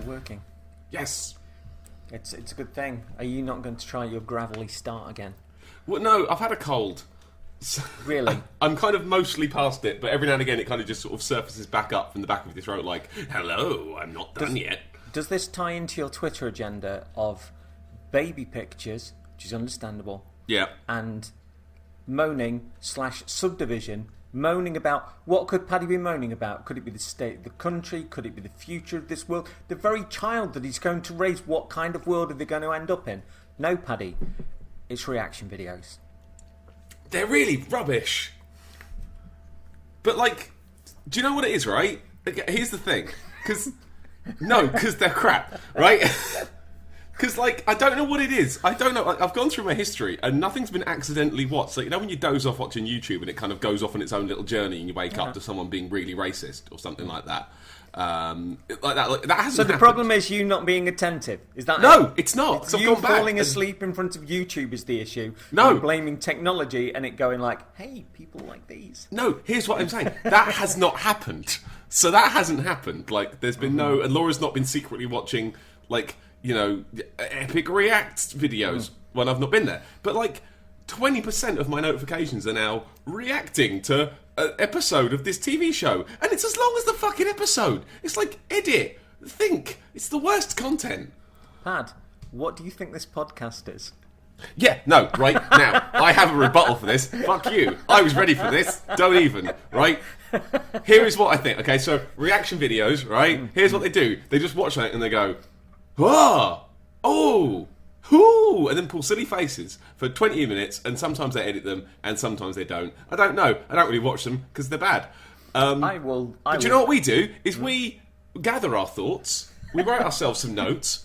you're working. Yes. It's a good thing. Are you not going to try your gravelly start again? Well, no, I've had a cold. So Really? I'm kind of mostly past it, but every now and again it kind of just sort of surfaces back up from the back of your throat like, hello, I'm not done yet. Does this tie into your Twitter agenda of baby pictures, which is understandable, Yeah. and moaning/subdivision, moaning about what could Paddy be moaning about? Could it be the state of the country? Could it be the future of this world? The very child that he's going to raise, what kind of world are they going to end up in? No, Paddy, it's reaction videos. They're really rubbish. But, like, do you know what it is, right? Here's the thing. Because they're crap, right? Because, like, I don't know what it is. I don't know. Like, I've gone through my history, and nothing's been accidentally watched. So, you know when you doze off watching YouTube and it kind of goes off on its own little journey and you wake up to someone being really racist or something like that? Like that hasn't So the happened. problem is you not being attentive. Is that No, it? it's not. It's So I've you gone back falling and- asleep in front of YouTube is the issue. No. You're blaming technology and it going like, hey, people like these. No, here's what I'm saying. That has not happened. So that hasn't happened. Like, there's been no... And Laura's not been secretly watching, like, you know, epic react videos when I've not been there. But, like, 20% of my notifications are now reacting to an episode of this TV show. And it's as long as the fucking episode. It's like, edit, think. It's the worst content. Pad, what do you think this podcast is? Yeah, no, right, now, I have a rebuttal for this. Fuck you. I was ready for this. Don't even, right? Here is what I think. Okay, so reaction videos, right? Here's what they do. They just watch that and they go, ah, oh, whoo, and then pull silly faces for 20 minutes, and sometimes they edit them, and sometimes they don't. I don't know. I don't really watch them because they're bad. But you know what we do? Is we gather our thoughts, we write ourselves some notes,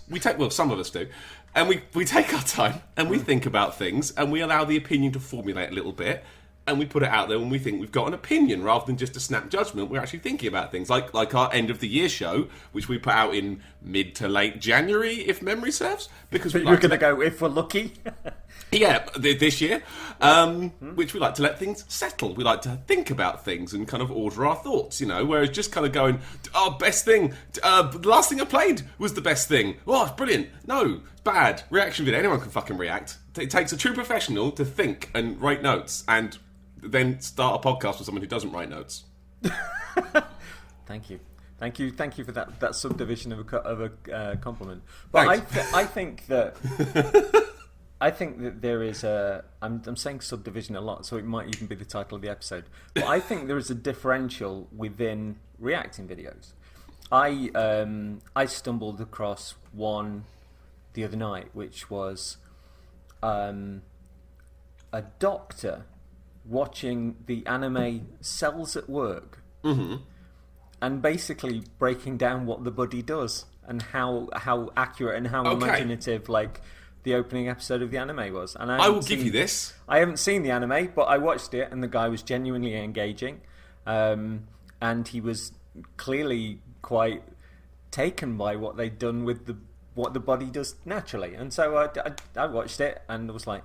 some of us do, and we take our time, and we think about things, and we allow the opinion to formulate a little bit, and we put it out there when we think we've got an opinion, rather than just a snap judgment. We're actually thinking about things, like our end of the year show, which we put out in mid to late January, if memory serves. Because But you're going to go, if we're lucky? yeah, this year, which we like to let things settle. We like to think about things and kind of order our thoughts, you know, whereas just kind of going, oh, best thing, the last thing I played was the best thing. Oh, it's brilliant. No, it's bad. Reaction video, anyone can fucking react. It takes a true professional to think and write notes and then start a podcast with someone who doesn't write notes. Thank you for that subdivision of a compliment. But I think that there is a. I'm saying subdivision a lot, so it might even be the title of the episode. But I think there is a differential within reacting videos. I stumbled across one the other night, which was a doctor watching the anime Cells at Work. Mm-hmm. And basically breaking down what the buddy does and how accurate and how imaginative, like, the opening episode of the anime was. And I will give you this. I haven't seen the anime, but I watched it, and the guy was genuinely engaging, and he was clearly quite taken by what they'd done with what the body does naturally. And so I watched it and was like,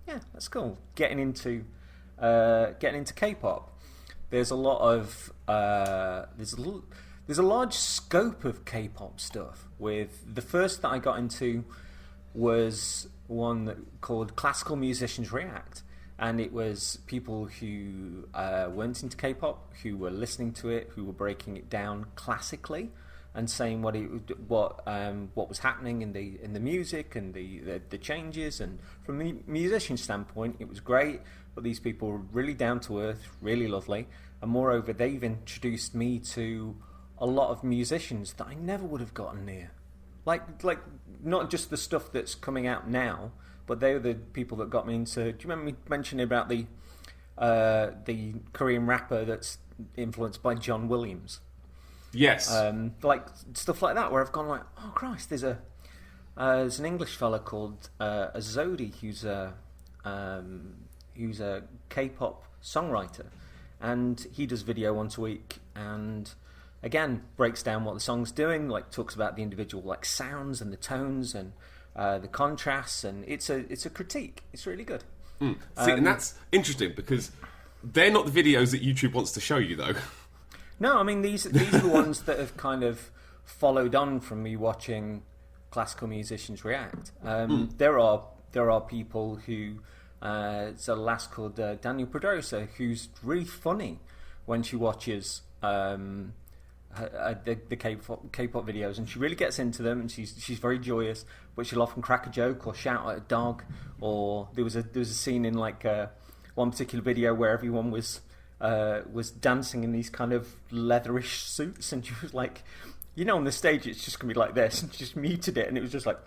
yeah, that's cool. Getting into K-pop. There's a lot of there's a large scope of K-pop stuff. With the first that I got into was one called Classical Musicians React, and it was people who weren't into K-pop, who were listening to it, who were breaking it down classically and saying what was happening in the music and the changes. And from a musician standpoint, it was great. But these people were really down to earth, really lovely, and moreover, they've introduced me to a lot of musicians that I never would have gotten near. Like not just the stuff that's coming out now, but they were the people that got me into. Do you remember me mentioning about the Korean rapper that's influenced by John Williams? Yes. Like stuff like that, where I've gone like, oh Christ, there's an English fella called Azodi who's a K-pop songwriter, and he does video once a week, and again breaks down what the song's doing, like talks about the individual like sounds and the tones and the contrasts, and it's a critique. It's really good. See, and that's interesting because they're not the videos that YouTube wants to show you, though. No, I mean these are the ones that have kind of followed on from me watching classical musicians react. There are people who, there's a lass called Daniel Pedrosa, who's really funny when she watches the K-pop videos, and she really gets into them, and she's very joyous, but she'll often crack a joke or shout at a dog. Or there was a scene in like one particular video where everyone was dancing in these kind of leatherish suits, and she was like, on the stage it's just gonna be like this, and she just muted it, and it was just like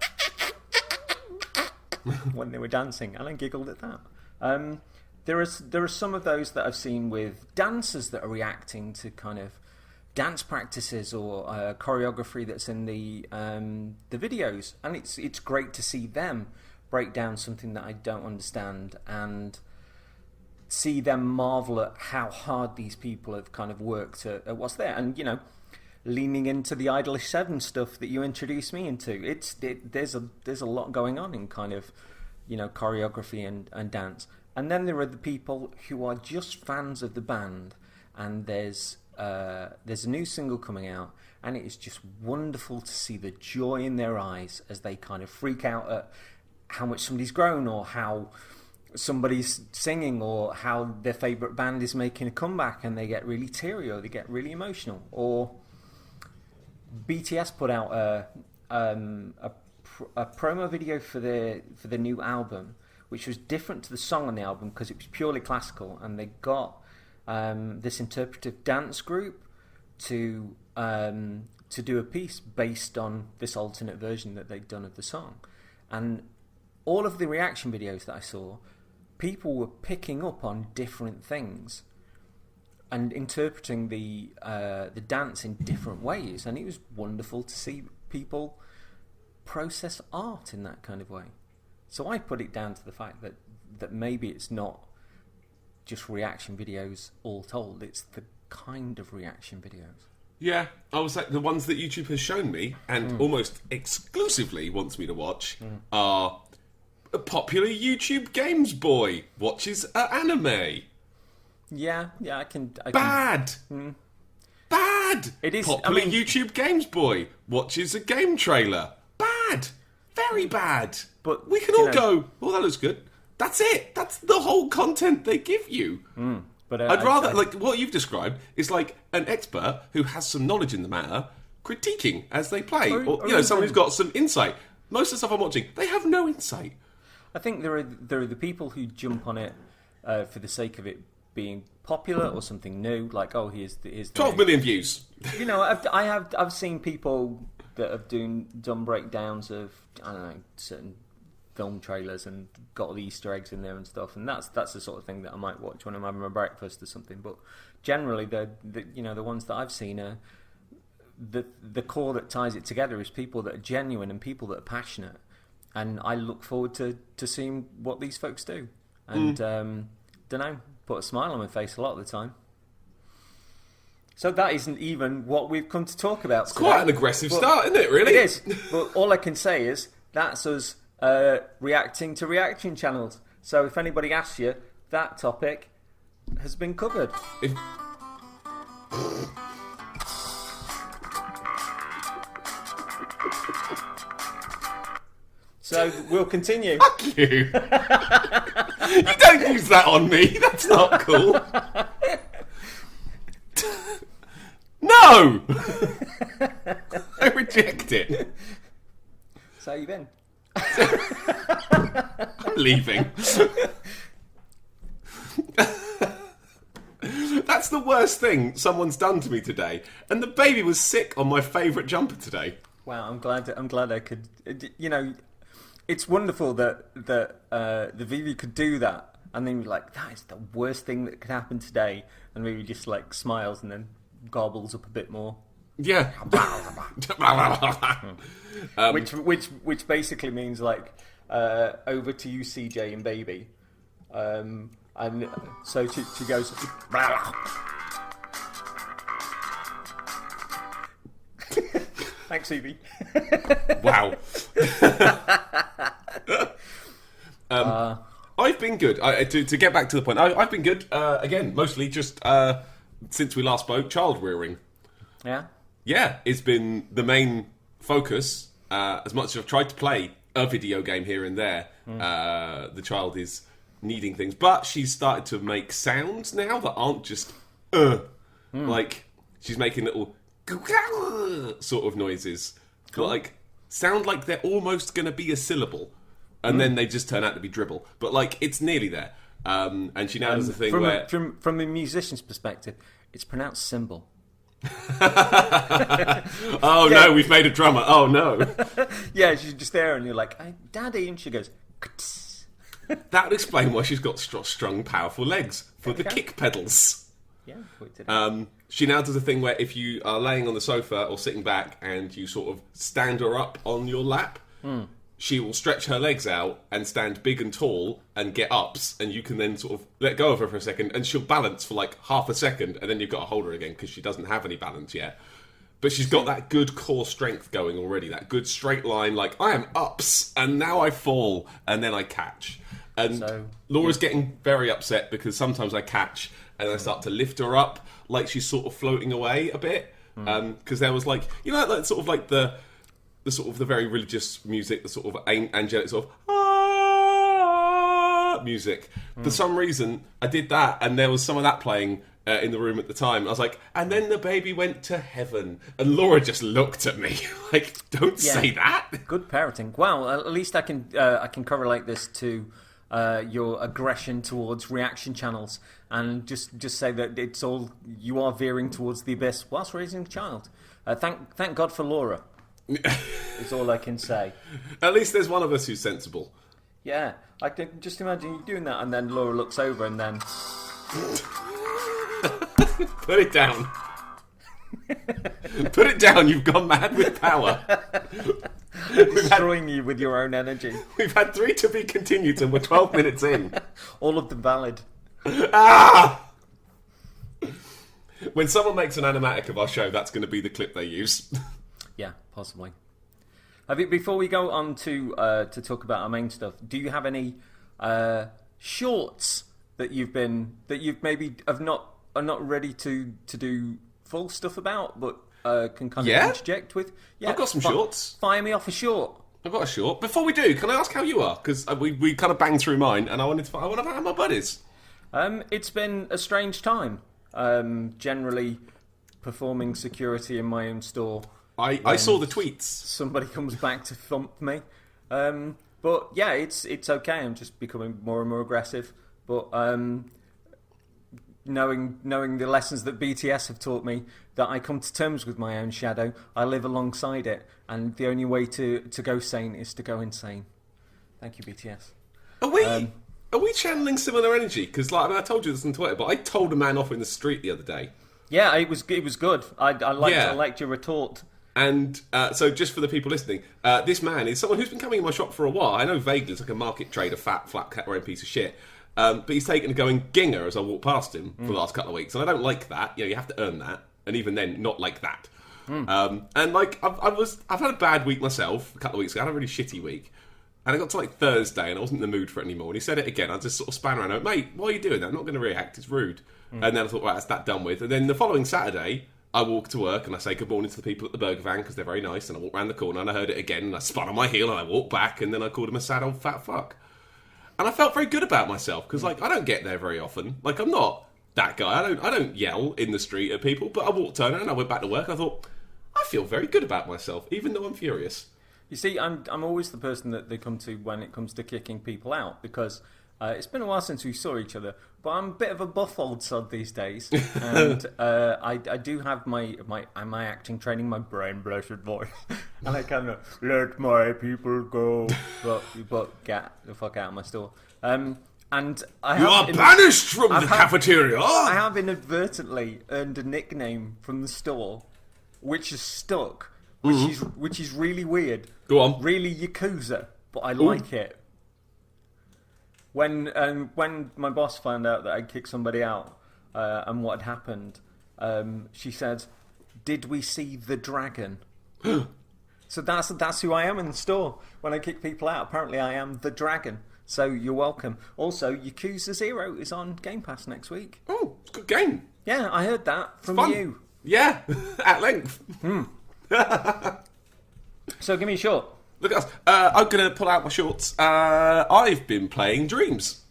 when they were dancing, and I giggled at that. There are some of those that I've seen with dancers that are reacting to kind of dance practices or choreography that's in the videos, and it's great to see them break down something that I don't understand and see them marvel at how hard these people have kind of worked at what's there, and leaning into the Idolish 7 stuff that you introduced me into. There's a lot going on in kind of choreography and dance. And then there are the people who are just fans of the band, and there's a new single coming out, and it is just wonderful to see the joy in their eyes as they kind of freak out at how much somebody's grown, or how somebody's singing, or how their favourite band is making a comeback, and they get really teary or they get really emotional. Or BTS put out a promo video for the new album, which was different to the song on the album because it was purely classical, and they got this interpretive dance group to do a piece based on this alternate version that they'd done of the song. And all of the reaction videos that I saw, people were picking up on different things and interpreting the dance in different ways, and it was wonderful to see people process art in that kind of way. So I put it down to the fact that maybe it's not just reaction videos all told, it's the kind of reaction videos. Yeah, I was like, the ones that YouTube has shown me and almost exclusively wants me to watch are a popular YouTube games boy watches anime. Yeah, I can. Bad! Bad! It is. Popular YouTube games boy watches a game trailer. Bad! Very bad! But we can all go, well, that looks good. That's it. That's the whole content they give you. But I'd rather, like, what you've described is like an expert who has some knowledge in the matter critiquing as they play. Or someone who's got some insight. Most of the stuff I'm watching, they have no insight. I think there are the people who jump on it for the sake of it being popular or something new, like, oh, here's 12 million views. I've seen people that have done breakdowns of, I don't know, certain film trailers and got all the Easter eggs in there and stuff, and that's the sort of thing that I might watch when I'm having my breakfast or something. But generally, the ones that I've seen are the core that ties it together is people that are genuine and people that are passionate, and I look forward to seeing what these folks do. And don't know, put a smile on my face a lot of the time. So that isn't even what we've come to talk about. It's quite an aggressive start, isn't it, really? It is. But all I can say is that's us reacting to reaction channels. So if anybody asks you, that topic has been covered. So we'll continue. Fuck you. You don't use that on me. That's not cool. No! I reject it. So how you been? I'm leaving. That's the worst thing someone's done to me today. And the baby was sick on my favourite jumper today. Wow, I'm glad I could. It's wonderful that the Vivi could do that, and then you're like, that is the worst thing that could happen today, and maybe just like smiles and then gobbles up a bit more. Yeah. Which basically means like over to you, CJ and baby, and so she goes. Thanks, Evie. Wow. I've been good. To get back to the point, I've been good. Again, mostly just since we last spoke, child rearing. Yeah. yeah, it's been the main focus. As much as I've tried to play a video game here and there, the child is needing things. But she's started to make sounds now that aren't just like she's making little sort of noises that like sound like they're almost going to be a syllable, and then they just turn out to be dribble. But like it's nearly there. And she now does the thing where from a musician's perspective, it's pronounced cymbal. Oh no, we've made a drummer. Oh no. Yeah, she's just there and you're like, "Hey, Daddy," and she goes that would explain why she's got strong, powerful legs for the kick pedals. Yeah, we did it. She now does a thing where if you are laying on the sofa or sitting back and you sort of stand her up on your lap, she will stretch her legs out and stand big and tall and get ups, and you can then sort of let go of her for a second, and she'll balance for like half a second, and then you've got to hold her again because she doesn't have any balance yet. But she's got that good core strength going already, that good straight line, like, I am ups, and now I fall, and then I catch. And Laura's getting very upset because sometimes I catch, and I start to lift her up, like she's sort of floating away a bit. Because there was like, you know, like, sort of like the sort of the very religious music, the sort of angelic sort of music. For some reason, I did that, and there was some of that playing in the room at the time. I was like, and then the baby went to heaven, and Laura just looked at me like, "Don't say that." Good parenting. Well, at least I can correlate this to your aggression towards reaction channels, and just say that it's all you are veering towards the abyss whilst raising a child. Thank God for Laura. Is all I can say. At least there's one of us who's sensible. Yeah, I can just imagine you doing that, and then Laura looks over, and then put it down. Put it down. You've gone mad with power. Destroying you with your own energy. We've had 3 to be continued, and we're 12 minutes in. All of them valid. When someone makes an animatic of our show, that's going to be the clip they use. Yeah, possibly. Before we go on to talk about our main stuff, do you have any shorts that you've maybe are not ready to do full stuff about, but can kind of interject with? Yeah, I've got some shorts. Fire me off a short. I've got a short. Before we do, can I ask how you are? Because we kind of banged through mine, and I want to know how my buddies. It's been a strange time. Generally, performing security in my own store. I saw the tweets. Somebody comes back to thump me. But yeah, it's okay. I'm just becoming more and more aggressive. But knowing the lessons that BTS have taught me, that I come to terms with my own shadow, I live alongside it, and the only way to go sane is to go insane. Thank you, BTS. Are we channeling similar energy? Because I told you this on Twitter, but I told a man off in the street the other day. Yeah, it was good. I liked your retort. And so just for the people listening, this man is someone who's been coming in my shop for a while. I know vaguely it's like a market trader, fat cat wearing piece of shit. But he's taken to going ginger as I walk past him for the last couple of weeks. And I don't like that. You know, you have to earn that. And even then, not like that. And like, I've had a bad week myself a couple of weeks ago. I had a really shitty week. And I got to like Thursday and I wasn't in the mood for it anymore. And he said it again. I just sort of span around and went, "Mate, why are you doing that? I'm not going to react. It's rude." And then I thought, right, that's that done with. And then the following Saturday, I walk to work and I say good morning to the people at the burger van because they're very nice. And I walk round the corner and I heard it again. And I spun on my heel and I walked back. And then I called him a sad old fat fuck. And I felt very good about myself because, like, I don't get there very often. Like, I'm not that guy. I don't yell in the street at people. But I walked home and I went back to work. I thought, I feel very good about myself, even though I'm furious. You see, I'm always the person that they come to when it comes to kicking people out because it's been a while since we saw each other. But I'm a bit of a buff old sod these days, and I do have my acting training, my brain blessed voice, and I kind of let my people go, but get the fuck out of my store. And you are banished from the cafeteria. I have inadvertently earned a nickname from the store, which is stuck, which is really weird. Go on. Really Yakuza, but I like it. When my boss found out that I'd kicked somebody out and what had happened, she said, "Did we see the dragon?" So that's who I am in the store. When I kick people out, apparently I am the dragon. So you're welcome. Also, Yakuza 0 is on Game Pass next week. Oh, it's a good game. Yeah, I heard that from you. Yeah, at length. So give me a short. Look at us. I'm going to pull out my shorts. I've been playing Dreams.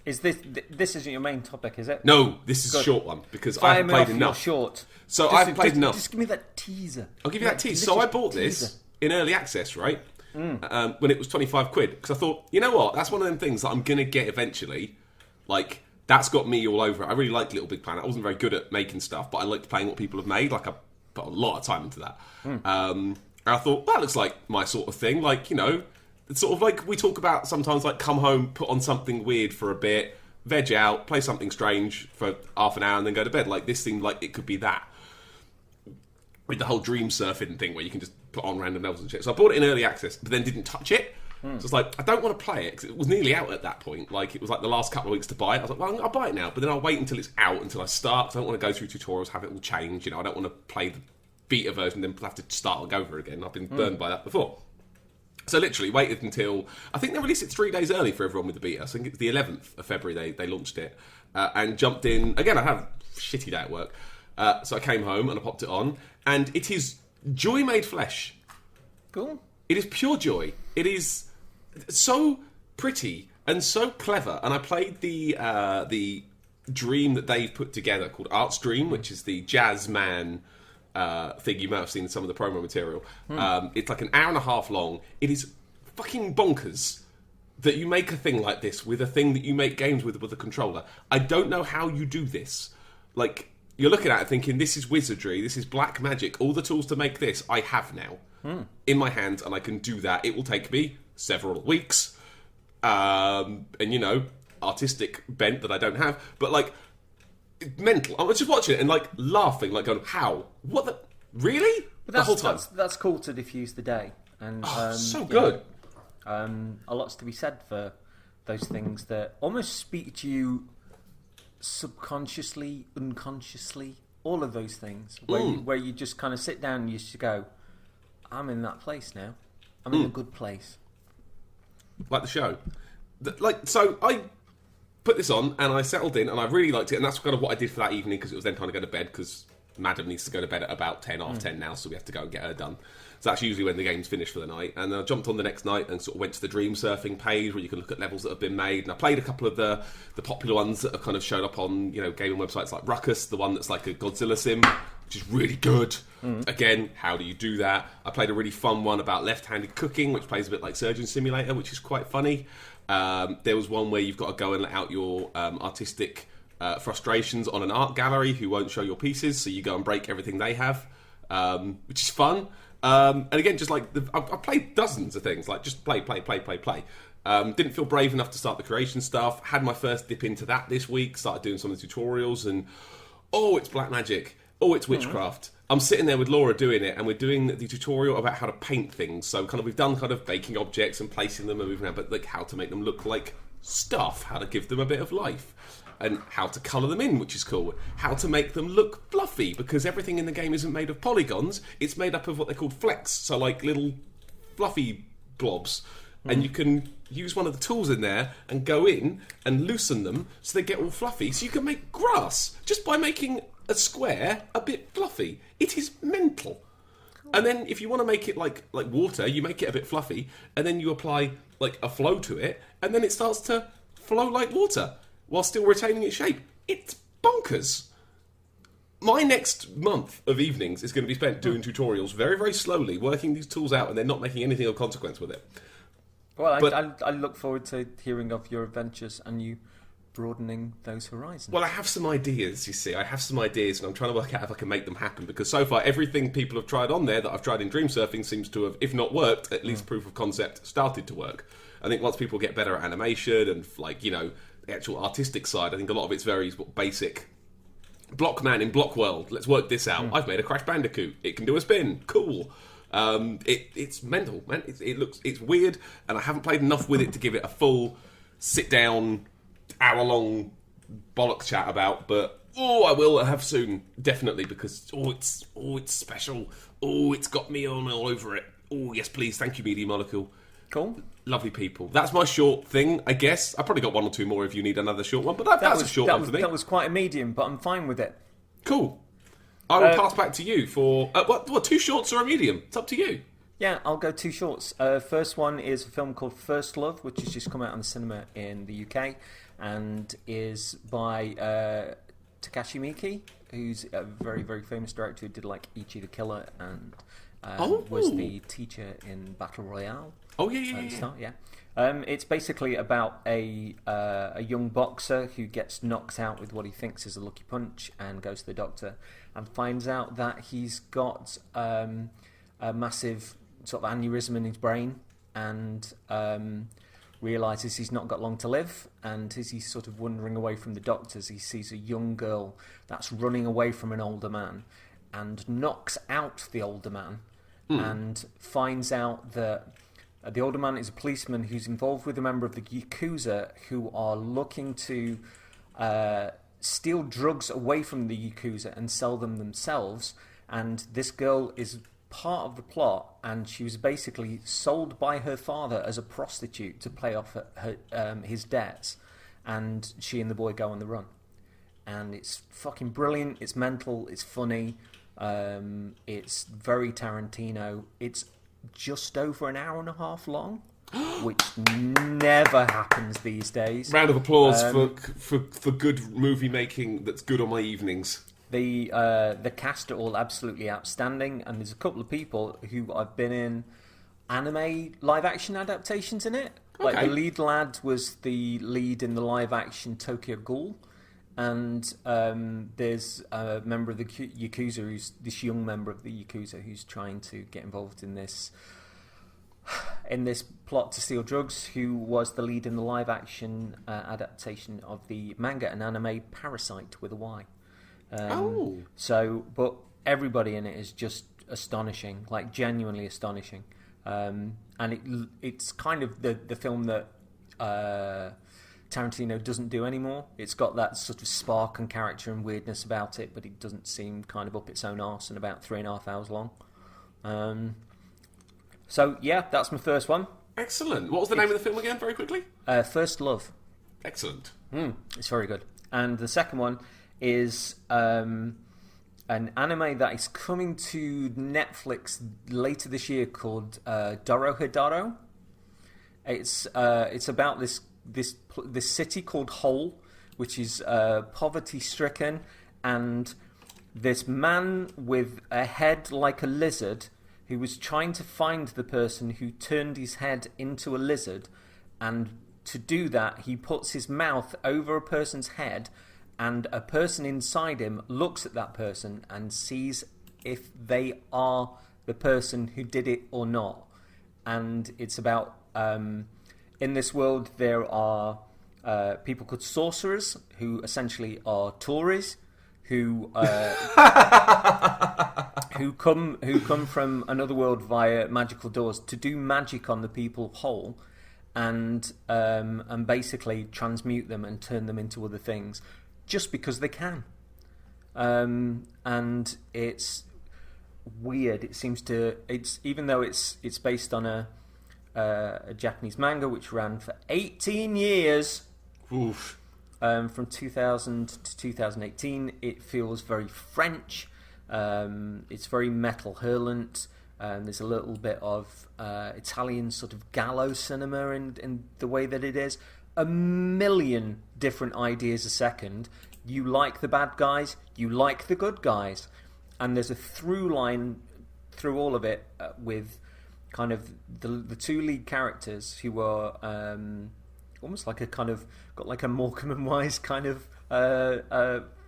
Is this isn't your main topic, is it? No, this is a short one because I Fire haven't me played off enough. your short. So I haven't played enough. Just give me that teaser. I'll give you that teaser. So I bought this in early access, right? When it was 25 quid. Because I thought, you know what? That's one of them things that I'm going to get eventually. Like, that's got me all over it. I really liked Little Big Planet. I wasn't very good at making stuff, but I liked playing what people have made. Like, I put a lot of time into that. And I thought, that looks like my sort of thing. Like, you know, it's sort of like we talk about sometimes, like, come home, put on something weird for a bit, veg out, play something strange for half an hour, and then go to bed. Like, this seemed like it could be that. With the whole dream surfing thing where you can just put on random levels and shit. So I bought it in early access, but then didn't touch it. So it's like, I don't want to play it, because it was nearly out at that point. Like, it was like the last couple of weeks to buy it. I was like, well, I'll buy it now, but then I'll wait until it's out, until I start, because I don't want to go through tutorials, have it all change, you know, I don't want to play the beta version, then have to start all over again. I've been burned by that before. So literally waited until, I think they released it 3 days early for everyone with the beta. So I think it's the 11th of February they launched it. And jumped in, again, I had a shitty day at work. So I came home and I popped it on, and it is joy made flesh. Cool. It is pure joy. It is so pretty and so clever. And I played the dream that they've put together called Art's Dream, which is the jazz man thing. You might have seen some of the promo material. It's like an hour and a half long. It is fucking bonkers that you make a thing like this with a thing that you make games with a controller. I don't know how you do this. Like, you're looking at it thinking, this is wizardry, this is black magic. All the tools to make this, I have now in my hands, and I can do that. It will take me several weeks. And, you know, artistic bent that I don't have. But, like, mental. I was just watching it and, like, laughing, like, going, how? What the... Really? But the whole time. That's cool to diffuse the day. And so good. A lot's to be said for those things that almost speak to you subconsciously, unconsciously, all of those things where you just kind of sit down and you just go, I'm in that place now. I'm in a good place. Like the show. So I put this on and I settled in and I really liked it, and that's kind of what I did for that evening, because it was then time to go to bed, because Madam needs to go to bed at about 10, half 10 now, so we have to go and get her done. So that's usually when the game's finished for the night. And then I jumped on the next night and sort of went to the Dream Surfing page where you can look at levels that have been made. And I played a couple of the popular ones that have kind of showed up on, you know, gaming websites like Ruckus, the one that's like a Godzilla sim, which is really good. Again, how do you do that? I played a really fun one about left-handed cooking, which plays a bit like Surgeon Simulator, which is quite funny. There was one where you've got to go and let out your artistic frustrations on an art gallery who won't show your pieces, so you go and break everything they have, which is fun. And again, just like I played dozens of things, like just play. Didn't feel brave enough to start the creation stuff. Had my first dip into that this week. Started doing some of the tutorials, and it's black magic. It's witchcraft. I'm sitting there with Laura doing it, and we're doing the tutorial about how to paint things. So kind of we've done kind of baking objects and placing them and moving around, but like how to make them look like stuff, how to give them a bit of life, and how to colour them in, which is cool. How to make them look fluffy, because everything in the game isn't made of polygons. It's made up of what they're called flecks, so like little fluffy blobs. And you can use one of the tools in there and go in and loosen them so they get all fluffy. So you can make grass just by making a square a bit fluffy. It is mental. And then if you want to make it like water, you make it a bit fluffy, and then you apply like a flow to it, and then it starts to flow like water while still retaining its shape. It's bonkers. My next month of evenings is going to be spent doing tutorials very, very slowly, working these tools out, and then not making anything of consequence with it. Well, I look forward to hearing of your adventures and you broadening those horizons. Well, I have some ideas, you see. I have some ideas, and I'm trying to work out if I can make them happen, because so far everything people have tried on there that I've tried in Dream Surfing seems to have, if not worked, at least proof of concept started to work. I think once people get better at animation and, like, you know, the actual artistic side, I think a lot of it's very basic. Blockman in Block World, let's work this out. I've made a Crash Bandicoot. It can do a spin. Cool. It's mental, man. It's weird, and I haven't played enough with it to give it a full sit-down, hour-long bollocks chat about, but I will have soon, definitely, because it's special. It's got me on all over it. Yes, please, thank you, Media Molecule. Cool. Lovely people. That's my short thing, I guess. I probably got one or two more if you need another short one, but that's a short one for me. That was quite a medium, but I'm fine with it. Cool. I will pass back to you for what 2 shorts or a medium? It's up to you. Yeah, I'll go 2 shorts. First one is a film called First Love, which has just come out on the cinema in the UK, and is by Takashi Miike, who's a very, very famous director who did like Ichi the Killer and was the teacher in Battle Royale. Oh yeah. It's basically about a young boxer who gets knocked out with what he thinks is a lucky punch and goes to the doctor and finds out that he's got a massive sort of aneurysm in his brain and realises he's not got long to live. And as he's sort of wandering away from the doctors, he sees a young girl that's running away from an older man and knocks out the older man and finds out that the older man is a policeman who's involved with a member of the Yakuza who are looking to steal drugs away from the Yakuza and sell them themselves. And this girl is part of the plot, and she was basically sold by her father as a prostitute to pay off his debts. And she and the boy go on the run. And it's fucking brilliant. It's mental. It's funny. It's very Tarantino. It's just over an hour and a half long, which never happens these days. Round of applause for good movie making that's good on my evenings. The cast are all absolutely outstanding, and there's a couple of people who have been in anime live action adaptations in it. Okay. Like the lead lad was the lead in the live action Tokyo Ghoul, and there's a member of the Yakuza who's this young member of the Yakuza who's trying to get involved in this plot to steal drugs, who was the lead in the live action adaptation of the manga and anime Parasite with a Y. So, but everybody in it is just astonishing, like genuinely astonishing. And it's kind of the film that Tarantino doesn't do anymore. It's got that sort of spark and character and weirdness about it, but it doesn't seem kind of up its own arse and about 3.5 hours long. So yeah, that's my first one. Excellent. What was the name of the film again, very quickly? First Love. Excellent. It's very good. And the second one is an anime that is coming to Netflix later this year called Dorohedoro. It's about this city called Hole, which is poverty-stricken, and this man with a head like a lizard who was trying to find the person who turned his head into a lizard, and to do that he puts his mouth over a person's head, and a person inside him looks at that person and sees if they are the person who did it or not. And it's about in this world there are people called sorcerers who essentially are Tories who come from another world via magical doors to do magic on the people whole, and basically transmute them and turn them into other things just because they can. And it's weird. It seems to even though it's based on a Japanese manga which ran for 18 years. Oof. From 2000 to 2018, it feels very French. It's very metal hurlant. There's a little bit of Italian sort of gallo cinema in the way that it is. A million different ideas a second. You like the bad guys, you like the good guys. And there's a through line through all of it with kind of the two lead characters who are almost like a kind of got like a Morecambe and Wise kind of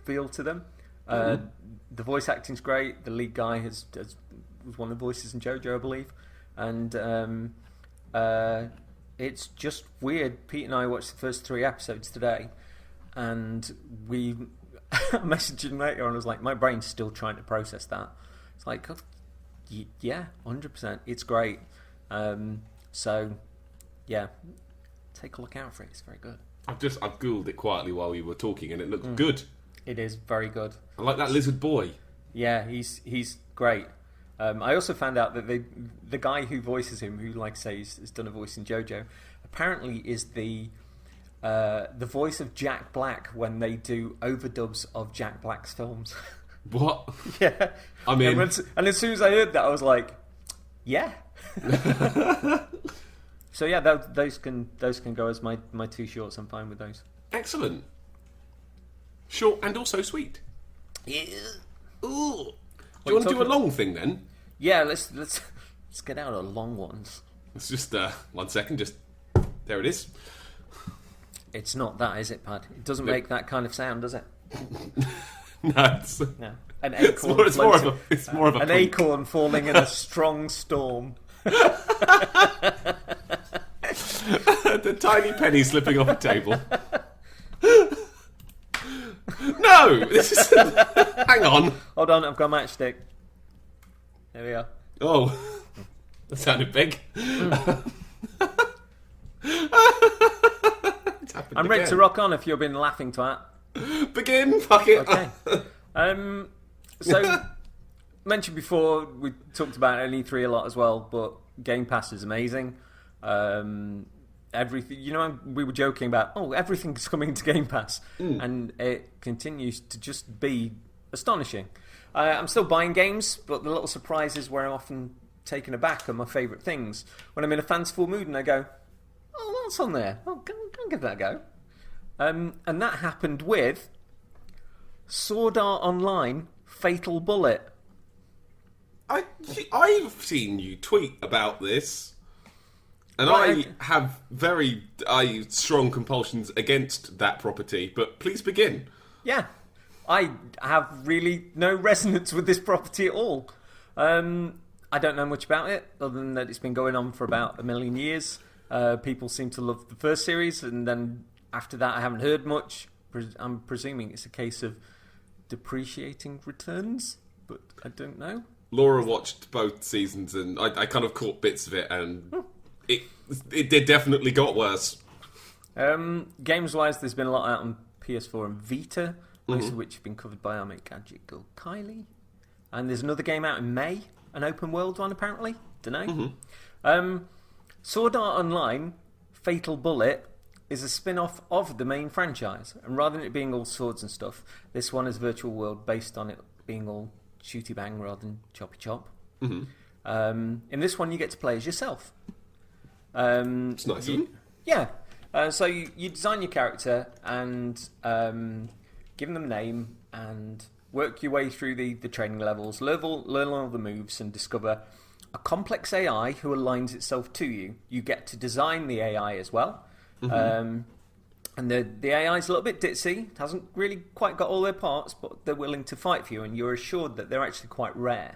feel to them. The voice acting's great. The lead guy was one of the voices in JoJo, I believe, and it's just weird. Pete and I watched the first 3 episodes today, and we messaged him later, and I was like, my brain's still trying to process that. It's like, yeah, 100%. It's great. So, yeah, take a look out for it. It's very good. I've googled it quietly while we were talking, and it looks good. It is very good. I like that lizard boy. Yeah, he's great. I also found out that the guy who voices him, who like I say has done a voice in JoJo, apparently is the voice of Jack Black when they do overdubs of Jack Black's films. What? Yeah. I mean... And as soon as I heard that, I was like, yeah. So yeah, those can go as my two shorts. I'm fine with those. Excellent. Short and also sweet. Yeah. Ooh. Do you want to do a long thing then? Yeah, let's get out of long ones. It's just 1 second. Just there it is. It's not that, is it, Pad? It doesn't make that kind of sound, does it? No. No. An acorn. It's more of a an plunk. acorn falling in a strong storm. The tiny penny slipping off a table. No! This is... Hang on. Hold on, I've got a matchstick. There we are. Oh. That sounded big. I'm ready to rock on if you've been laughing twat. Begin! Fuck it. Okay. So, mentioned before, we talked about E3 a lot as well, but Game Pass is amazing. Everything, we were joking about, everything's coming to Game Pass, and it continues to just be astonishing. I'm still buying games, but the little surprises where I'm often taken aback are my favourite things. When I'm in a fanciful mood and I go, oh, what's on there? Oh, go give that a go. And that happened with Sword Art Online Fatal Bullet. I've seen you tweet about this. And Right. I have very strong compulsions against that property, but please begin. Yeah, I have really no resonance with this property at all. I don't know much about it, other than that it's been going on for about 1 million years. People seem to love the first series, and then after that I haven't heard much. I'm presuming it's a case of depreciating returns, but I don't know. Laura watched both seasons, and I kind of caught bits of it, and it did definitely got worse. Games-wise, there's been a lot out on PS4 and Vita, most of which have been covered by our mate Gadget Girl Kylie. And there's another game out in May, an open world one apparently. Don't know. Sword Art Online Fatal Bullet is a spin-off of the main franchise, and rather than it being all swords and stuff, this one is a virtual world based on it being all shooty bang rather than choppy chop. In this one, you get to play as yourself. It's nice, isn't it? Yeah. So you design your character and give them a name and work your way through the training levels, learn all the moves, and discover a complex AI who aligns itself to you. You get to design the AI as well. And the AI is a little bit ditzy. It hasn't really quite got all their parts, but they're willing to fight for you, and you're assured that they're actually quite rare.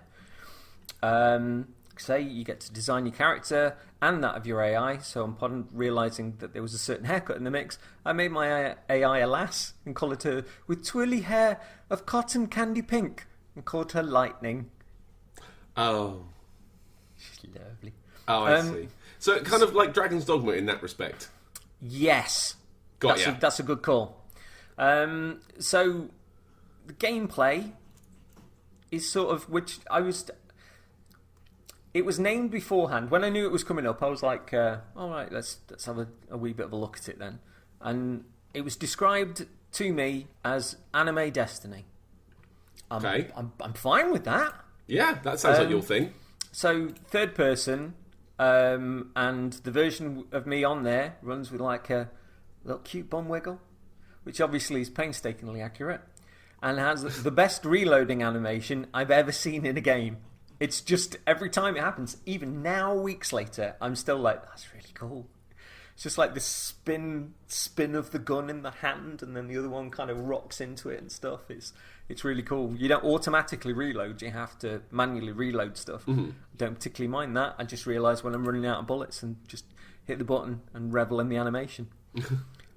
Say you get to design your character and that of your AI. So upon realising that there was a certain haircut in the mix, I made my AI a lass and coloured her with twirly hair of cotton candy pink and called her Lightning. Oh. She's lovely. Oh, I see. So kind of like Dragon's Dogma in that respect. Yes. Got ya. That's a good call. So the gameplay is sort of, which I was... It was named beforehand. When I knew it was coming up, I was like, all right, let's have a wee bit of a look at it then. And it was described to me as anime Destiny. Okay. I'm fine with that. Yeah, that sounds like your thing. So, third person, and the version of me on there runs with like a little cute bum wiggle, which obviously is painstakingly accurate, and has the best reloading animation I've ever seen in a game. It's just, every time it happens, even now, weeks later, I'm still like, that's really cool. It's just like this spin of the gun in the hand, and then the other one kind of rocks into it and stuff. It's really cool. You don't automatically reload, you have to manually reload stuff. I don't particularly mind that. I just realise when I'm running out of bullets and just hit the button and revel in the animation.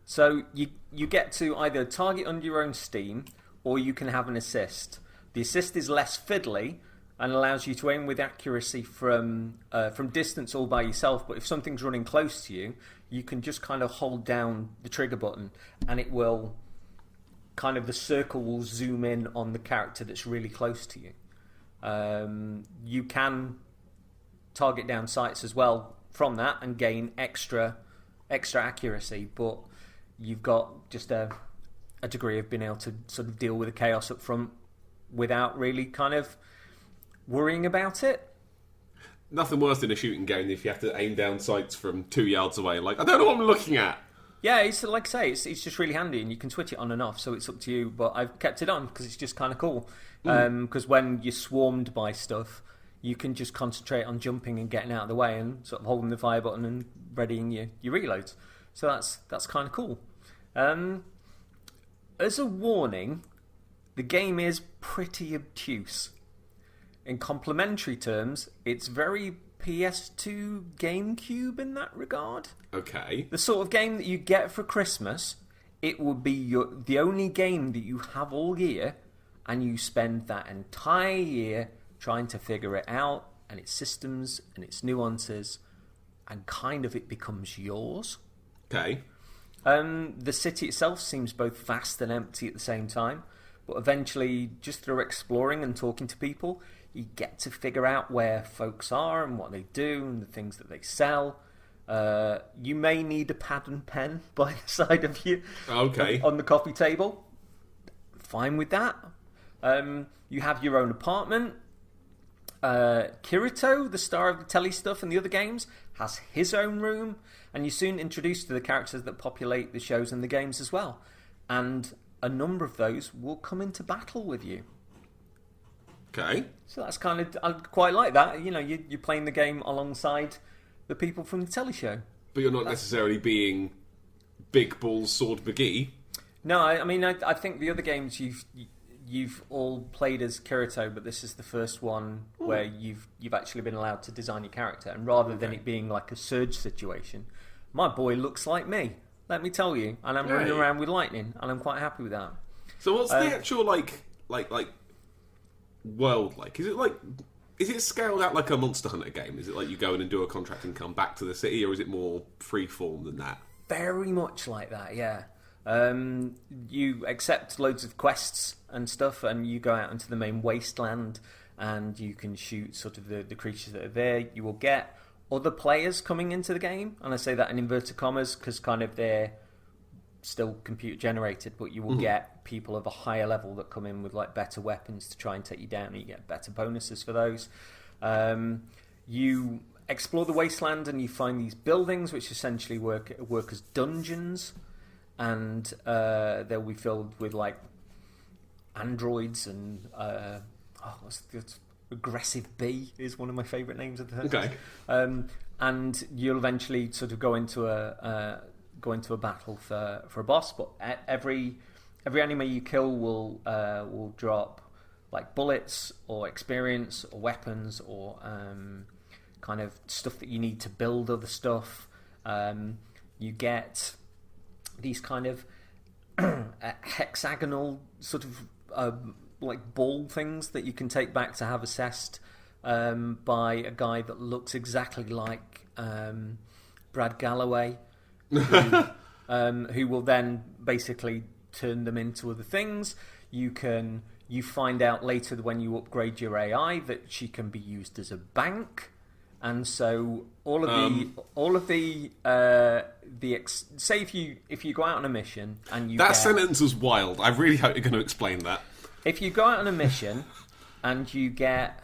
So you get to either target under your own steam, or you can have an assist. The assist is less fiddly, and allows you to aim with accuracy from distance all by yourself. But if something's running close to you, you can just kind of hold down the trigger button, and it will kind of, the circle will zoom in on the character that's really close to you. You can target down sights as well from that and gain extra accuracy, but you've got just a degree of being able to sort of deal with the chaos up front without really kind of worrying about it. Nothing worse than a shooting game if you have to aim down sights from 2 yards away. Like, I don't know what I'm looking at. Yeah, it's like I say, it's just really handy, and you can switch it on and off, so it's up to you. But I've kept it on because it's just kind of cool. Because when you're swarmed by stuff, you can just concentrate on jumping and getting out of the way, and sort of holding the fire button and readying your reloads. So that's kind of cool. As a warning, the game is pretty obtuse. In complimentary terms, it's very PS2 GameCube in that regard. Okay. The sort of game that you get for Christmas, it would be the only game that you have all year, and you spend that entire year trying to figure it out, and its systems, and its nuances, and kind of it becomes yours. Okay. The city itself seems both vast and empty at the same time, but eventually, just through exploring and talking to people, you get to figure out where folks are and what they do and the things that they sell. You may need a pad and pen by the side of you on the coffee table. Fine with that. You have your own apartment. Kirito, the star of the telly stuff and the other games, has his own room, and you're soon introduced to the characters that populate the shows and the games as well. And a number of those will come into battle with you. Okay. So that's kind of, I quite like that. You know, you're playing the game alongside the people from the telly show. But you're not necessarily being Big Balls Sword McGee. No, I mean, I think the other games you've all played as Kirito, but this is the first one where you've actually been allowed to design your character, and rather than it being like a Surge situation, my boy looks like me. Let me tell you, and I'm running around with lightning, and I'm quite happy with that. So what's the actual like world like? Is it scaled out like a Monster Hunter game? Is it like you go in and do a contract and come back to the city, or is it more freeform than that? Very much like that, yeah. You accept loads of quests and stuff, and you go out into the main wasteland, and you can shoot sort of the creatures that are there. You will get other players coming into the game, and I say that in inverted commas because kind of they're still computer generated, but you will get people of a higher level that come in with like better weapons to try and take you down, and you get better bonuses for those. You explore the wasteland and you find these buildings which essentially work as dungeons, and they'll be filled with like androids and Aggressive Bee is one of my favourite names of the Okay. And you'll eventually sort of go into a battle for a boss, but every enemy you kill will drop like bullets or experience or weapons or kind of stuff that you need to build other stuff. You get these kind of hexagonal sort of like ball things that you can take back to have assessed by a guy that looks exactly like Brad Galloway, who will then basically turn them into other things. You find out later when you upgrade your AI that she can be used as a bank, and so say if you go out on a mission and you sentence was wild. I really hope you're going to explain that. If you go out on a mission and you get,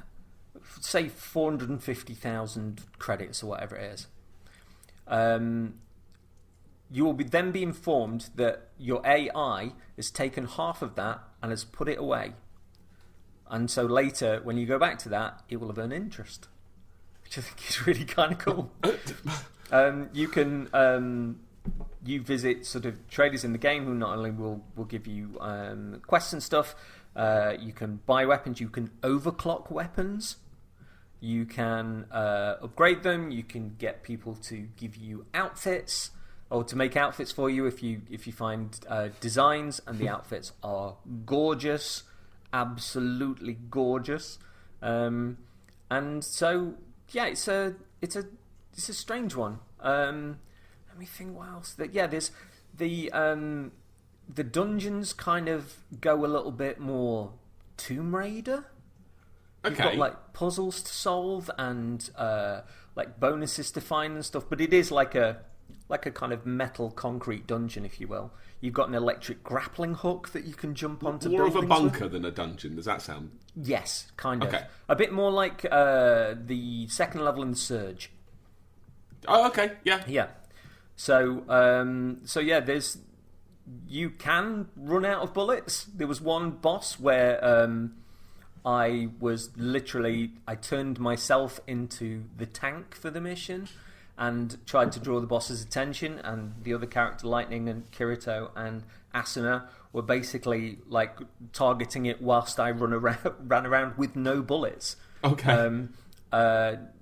say, 450,000 credits or whatever it is, you will then be informed that your AI has taken half of that and has put it away. And so later, when you go back to that, it will have earned interest, which I think is really kind of cool. You visit sort of traders in the game who not only will give you quests and stuff. You can buy weapons. You can overclock weapons. You can upgrade them. You can get people to give you outfits or to make outfits for you if you find designs, and the outfits are gorgeous, absolutely gorgeous. And so yeah, it's a strange one. Let me think what else. There's the dungeons kind of go a little bit more Tomb Raider. Okay. You've got like puzzles to solve and like bonuses to find and stuff, but it is like a like a kind of metal concrete dungeon, if you will. You've got an electric grappling hook that you can jump onto. More of a buildings bunker with. than a dungeon. Does that sound? Yes, kind of. Okay. A bit more like the second level in the Surge. Oh, okay. Yeah. Yeah. So yeah, you can run out of bullets. There was one boss where I turned myself into the tank for the mission and tried to draw the boss's attention, and the other character, Lightning and Kirito and Asuna, were basically like targeting it whilst I ran around with no bullets. Okay.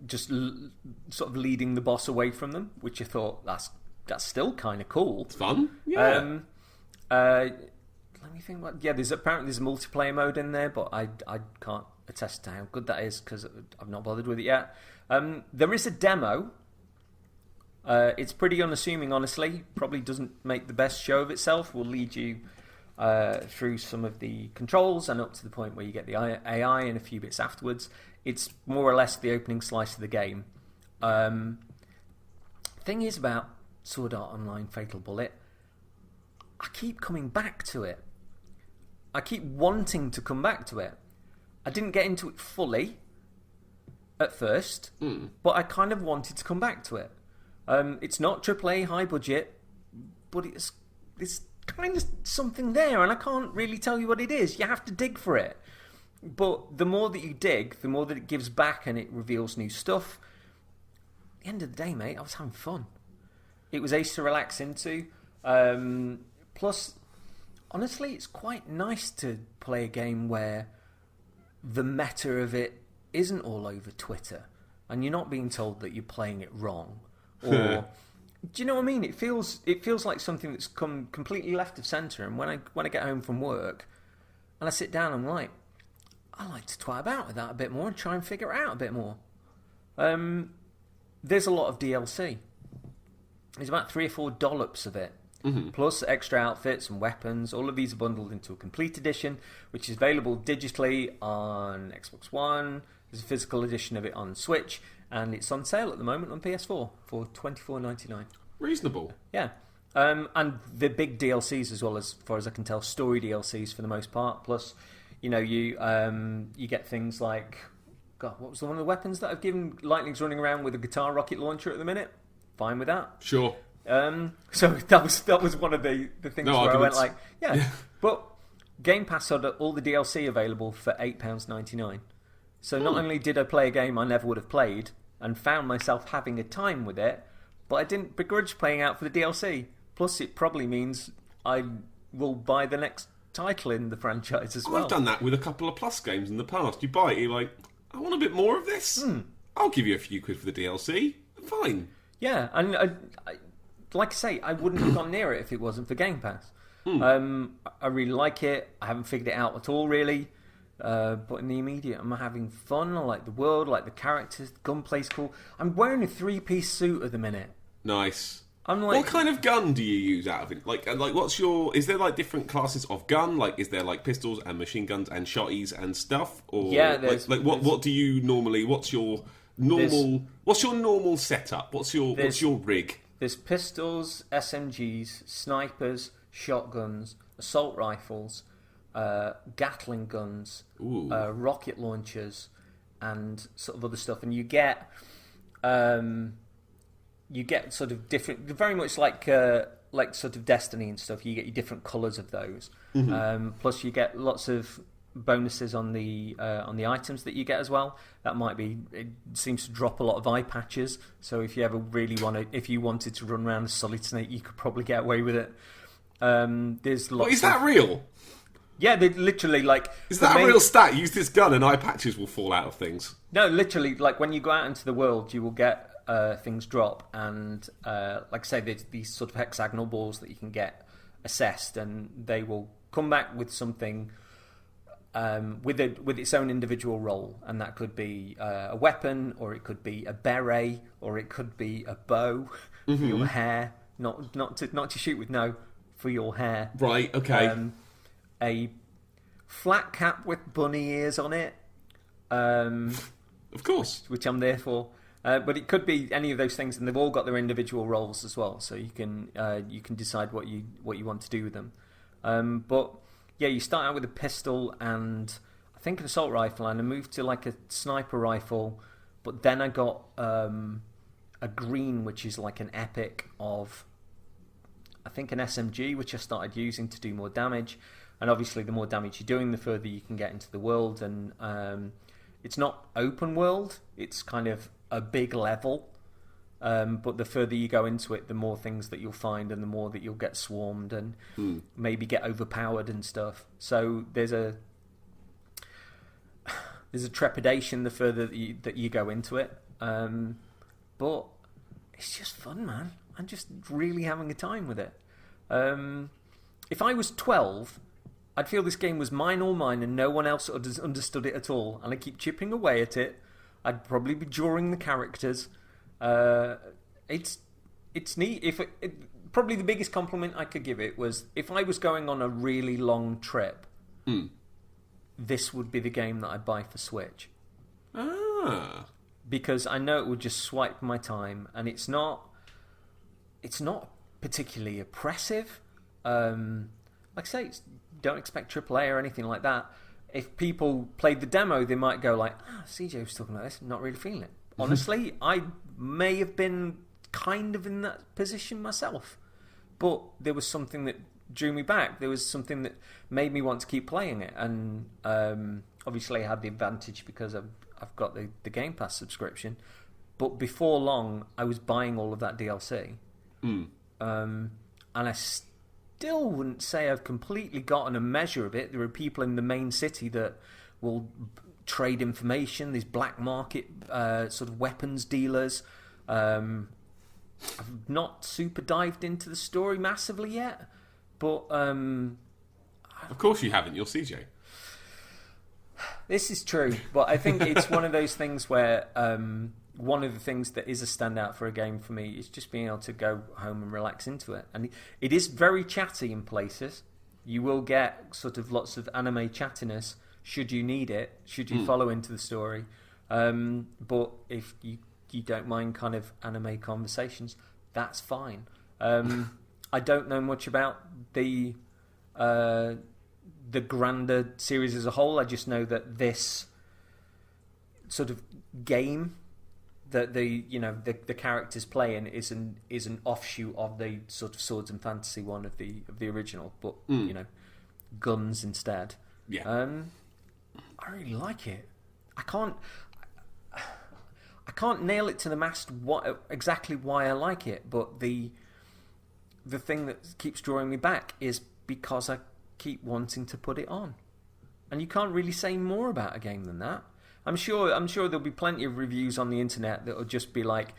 Just sort of leading the boss away from them, which I thought that's still kind of cool. It's fun. Yeah. Let me think. There's a multiplayer mode in there, but I can't attest to how good that is because I've not bothered with it yet. There is a demo. It's pretty unassuming, honestly. Probably doesn't make the best show of itself. Will lead you through some of the controls and up to the point where you get the AI and a few bits afterwards. It's more or less the opening slice of the game. Thing is about Sword Art Online Fatal Bullet, I keep coming back to it. I keep wanting to come back to it. I didn't get into it fully at first, but I kind of wanted to come back to it. It's not AAA high budget, but it's kind of something there, and I can't really tell you what it is. You have to dig for it. But the more that you dig, the more that it gives back and it reveals new stuff. At the end of the day, mate, I was having fun. It was ace to relax into. Plus, honestly, it's quite nice to play a game where the meta of it isn't all over Twitter and you're not being told that you're playing it wrong. Or do you know what I mean? It feels like something that's come completely left of centre. And when I get home from work and I sit down, I'm like, I like to twat about with that a bit more and try and figure it out a bit more. There's a lot of DLC. There's about 3 or 4 dollops of it. Plus extra outfits and weapons. All of these are bundled into a complete edition, which is available digitally on Xbox One. There's a physical edition of it on Switch, and it's on sale at the moment on PS4 for $24.99. Reasonable. Yeah. And the big DLCs as well, as far as I can tell, story DLCs for the most part. Plus, you get things like, God, what was one of the weapons that I've given? Lightning's running around with a guitar rocket launcher at the minute. Fine with that. Sure. So that was one of the things where I went like, yeah. But Game Pass had all the DLC available for £8.99. So not only did I play a game I never would have played and found myself having a time with it, but I didn't begrudge playing out for the DLC. Plus, it probably means I will buy the next title in the franchise as well. I've done that with a couple of Plus games in the past. You buy it, you're like, I want a bit more of this. I'll give you a few quid for the DLC. Fine. Yeah, and like I say, I wouldn't have gone near it if it wasn't for Game Pass. I really like it. I haven't figured it out at all, really. But in the immediate, I'm having fun. I like the world, I like the characters. The gunplay's cool. I'm wearing a 3-piece suit at the minute. Nice. I'm like, what kind of gun do you use out of it? Like, what's your? Is there like different classes of gun? Like, is there like pistols and machine guns and shotties and stuff? Or yeah, there's, what do you normally? What's your normal setup? What's your rig? There's pistols, SMGs, snipers, shotguns, assault rifles, Gatling guns, rocket launchers, and sort of other stuff. And you get sort of different, very much like sort of Destiny and stuff. You get your different colours of those. Plus, you get lots of bonuses on the items that you get as well. That might be, it seems to drop a lot of eye patches. So if you ever really if you wanted to run around a Solid Snake, you could probably get away with it. There's lots. Is that real? Yeah, they literally like. Is that a real stat? Use this gun and eye patches will fall out of things. No, literally, like when you go out into the world, you will get things drop, and like I say, there's these sort of hexagonal balls that you can get assessed, and they will come back with something with its own individual role, and that could be a weapon, or it could be a beret, or it could be a bow for your hair, not to shoot with, no, for your hair. Right. Okay. A flat cap with bunny ears on it. Of course. Which I'm there for. But it could be any of those things, and they've all got their individual roles as well. So you can decide what you want to do with them. But yeah, you start out with a pistol and I think an assault rifle, and I moved to like a sniper rifle. But then I got a green, which is like an epic of, I think, an SMG, which I started using to do more damage. And obviously, the more damage you're doing, the further you can get into the world. And it's not open world; it's kind of a big level. But the further you go into it, the more things that you'll find, and the more that you'll get swarmed and maybe get overpowered and stuff. So there's a trepidation the further that you go into it. But it's just fun, man. I'm just really having a time with it. If I was 12, I'd feel this game was mine, all mine, and no one else understood it at all. And I keep chipping away at it. I'd probably be drawing the characters. It's neat. Probably the biggest compliment I could give it was if I was going on a really long trip, this would be the game that I'd buy for Switch. Because I know it would just swipe my time, and it's not particularly oppressive. Like I say, don't expect AAA or anything like that. If people played the demo, they might go like, CJ was talking about this, I'm not really feeling it. Honestly, I may have been kind of in that position myself, but there was something that drew me back. There was something that made me want to keep playing it, and obviously I had the advantage because I've got the Game Pass subscription. But before long, I was buying all of that DLC, and I still wouldn't say I've completely gotten a measure of it. There are people in the main city that will trade information, these black market sort of weapons dealers. I've not super dived into the story massively yet, but of course you haven't. You're CJ. This is true, but I think it's one of those things where one of the things that is a standout for a game for me is just being able to go home and relax into it. And it is very chatty in places. You will get sort of lots of anime chattiness should you need it, should you follow into the story. But if you don't mind kind of anime conversations, that's fine. I don't know much about the grander series as a whole. I just know that this sort of game that the characters play in is an offshoot of the sort of Swords and Fantasy one of the original, but guns instead. Yeah. I really like it. I can't nail it to the mast exactly why I like it, but the thing that keeps drawing me back is because I keep wanting to put it on. And you can't really say more about a game than that. I'm sure there'll be plenty of reviews on the internet that'll just be like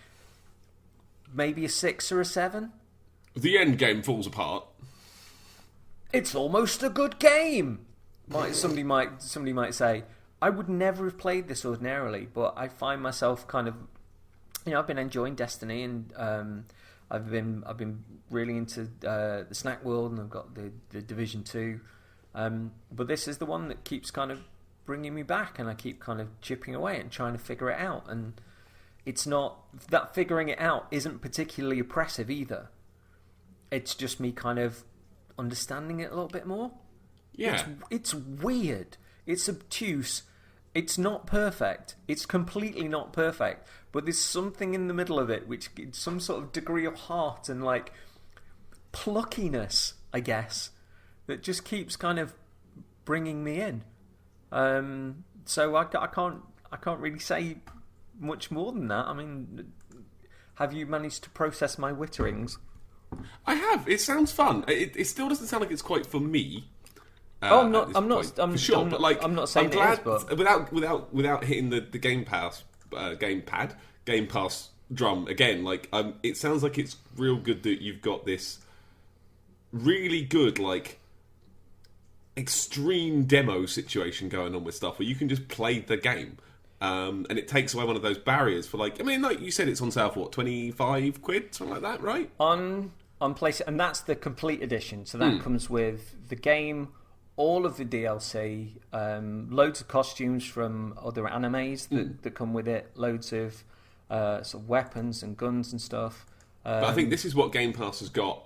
maybe a 6 or a 7. The end game falls apart. It's almost a good game. Somebody might say, I would never have played this ordinarily, but I find myself kind of, I've been enjoying Destiny, and I've been really into the Snack World, and I've got the Division 2, but this is the one that keeps kind of bringing me back, and I keep kind of chipping away and trying to figure it out, and it's not that figuring it out isn't particularly oppressive either. It's just me kind of understanding it a little bit more. Yeah. It's weird. It's obtuse. It's not perfect. It's completely not perfect. But there's something in the middle of it which gives some sort of degree of heart and like pluckiness, I guess, that just keeps kind of bringing me in. So I can't really say much more than that. I mean, have you managed to process my witterings? I have. It sounds fun. It still doesn't sound like it's quite for me. I'm not saying I'm glad, it is, but without hitting the Game Pass Game Pass drum again. Like, it sounds like it's real good that you've got this really good like extreme demo situation going on with stuff where you can just play the game, and it takes away one of those barriers for like. I mean, like you said, it's on sale for what, 25 quid, something like that, right? On place, and that's the complete edition. So that comes with the game, all of the DLC, loads of costumes from other animes that come with it, loads of sort of weapons and guns and stuff. But I think this is what Game Pass has got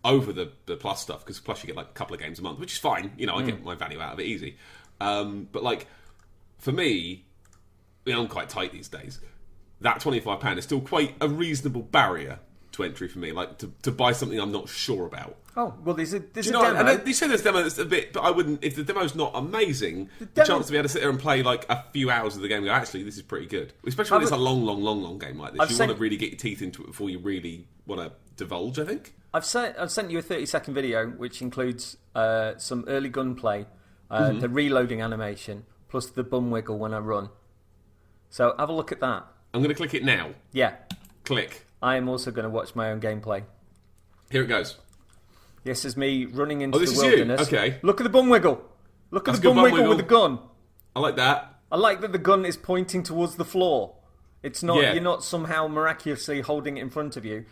over the Plus stuff, because Plus you get like a couple of games a month, which is fine. You know, I get my value out of it easy. But like, for me, I'm quite tight these days. That £25 is still quite a reasonable barrier to entry for me, like to buy something I'm not sure about. Oh, well, there's a demo. And you say there's demo that's a bit, but I wouldn't, if the demo's not amazing, the chance to be able to sit there and play like a few hours of the game and go, actually, this is pretty good. Especially when it's a long game like this. You want to really get your teeth into it before you really want to divulge, I think. I've sent you a 30-second video, which includes some early gunplay, the reloading animation, plus the bum wiggle when I run. So have a look at that. I'm going to click it now. Yeah. Click. I am also going to watch my own gameplay. Here it goes. This is me running into this the is wilderness. You? Okay. Look at the bum wiggle. Look at the bum wiggle with the gun. I like that. I like that the gun is pointing towards the floor. It's not. Yeah. You're not somehow miraculously holding it in front of you.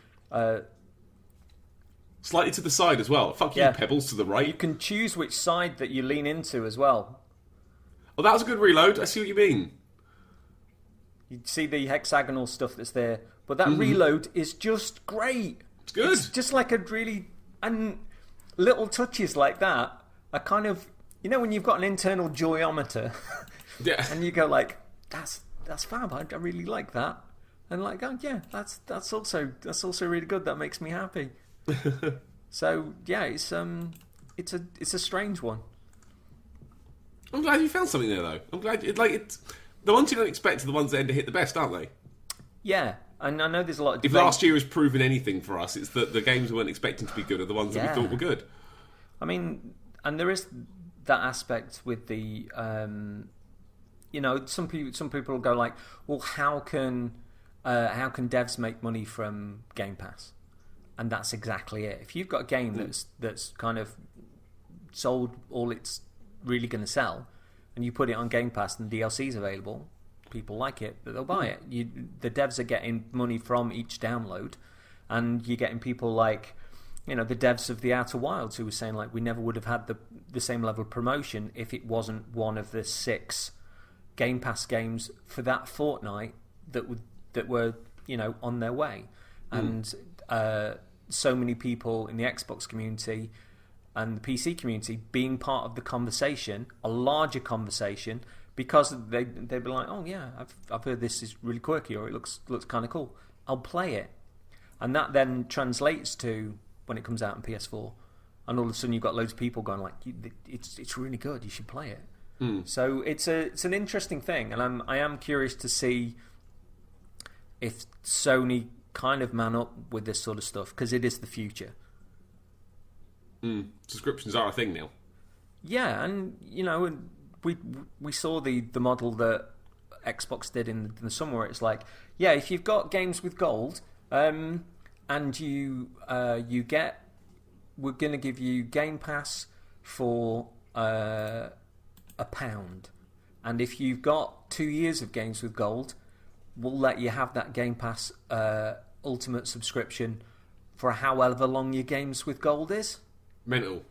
Slightly to the side as well. Fuck you, Pebbles, to the right. You can choose which side that you lean into as well. Oh, that was a good reload. I see what you mean. You see the hexagonal stuff that's there. But that reload is just great. It's good. It's just like a really... And little touches like that are kind of... You know when you've got an internal joyometer? Yeah. And you go like, that's fab. I really like that. And like, oh yeah, that's also really good. That makes me happy. So yeah, it's a strange one. I'm glad you found something there though. I'm glad it's the ones you don't expect are the ones that end to hit the best, aren't they? Yeah, and I know there's a lot of debate. If last year has proven anything for us, it's that the games we weren't expecting to be good are the ones that we thought were good. I mean, and there is that aspect with the, some people will go like, well, how can devs make money from Game Pass? And that's exactly it. If you've got a game that's kind of sold all it's really going to sell, and you put it on Game Pass and the DLC's available, people like it, they'll buy it. The devs are getting money from each download, and you're getting people like, the devs of the Outer Wilds who were saying like, we never would have had the same level of promotion if it wasn't one of the 6 Game Pass games for that fortnight that were on their way. And so many people in the Xbox community and the PC community being part of the conversation, a larger conversation, because they'd be like, oh yeah, I've heard this is really quirky, or it looks kind of cool. I'll play it, and that then translates to when it comes out on PS4, and all of a sudden you've got loads of people going like, it's really good, you should play it. So it's an interesting thing, and I am curious to see if Sony kind of man up with this sort of stuff, because it is the future. Subscriptions are a thing now. Yeah, and we saw the model that Xbox did in the summer, where it's like, yeah, if you've got games with gold, and you get, we're going to give you Game Pass for £1, and if you've got 2 years of games with gold, we'll let you have that Game Pass Ultimate subscription for however long your games with gold is. Mental.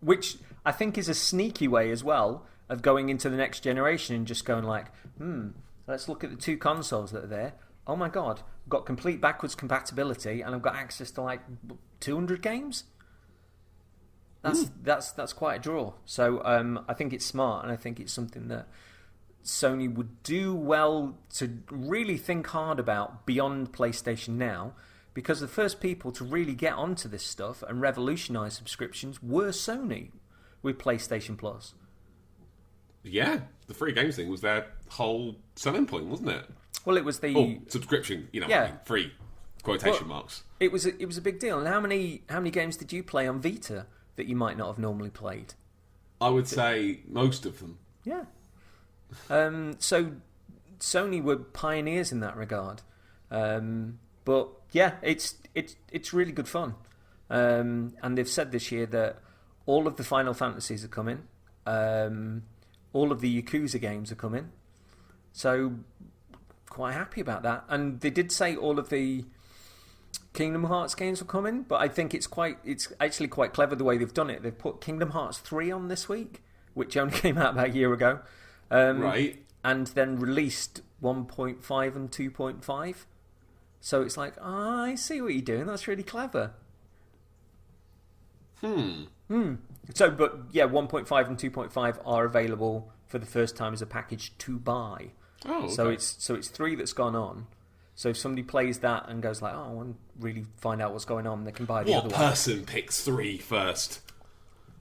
Which I think is a sneaky way as well of going into the next generation and just going like, let's look at the 2 consoles that are there. Oh my god, I've got complete backwards compatibility and I've got access to like 200 games. That's quite a draw. So I think it's smart, and I think it's something that Sony would do well to really think hard about beyond PlayStation Now, because the first people to really get onto this stuff and revolutionise subscriptions were Sony with PlayStation Plus. Yeah, the free games thing was their whole selling point, wasn't it? Well, it was the subscription, free quotation marks. It was a big deal. And how many games did you play on Vita that you might not have normally played? I would say most of them. Yeah. So Sony were pioneers in that regard. But yeah, it's really good fun. And they've said this year that all of the Final Fantasies are coming. All of the Yakuza games are coming. So quite happy about that. And they did say all of the Kingdom Hearts games were coming, but I think it's actually quite clever the way they've done it. They've put Kingdom Hearts 3 on this week, which only came out about a year ago. Right. and then released 1.5 and 2.5. So it's like, I see what you're doing. That's really clever. So, but yeah, 1.5 and 2.5 are available for the first time as a package to buy. Oh, okay. So it's 3 that's gone on. So if somebody plays that and goes like, oh, I want to really find out what's going on, they can buy the other What one. person picks 3 first?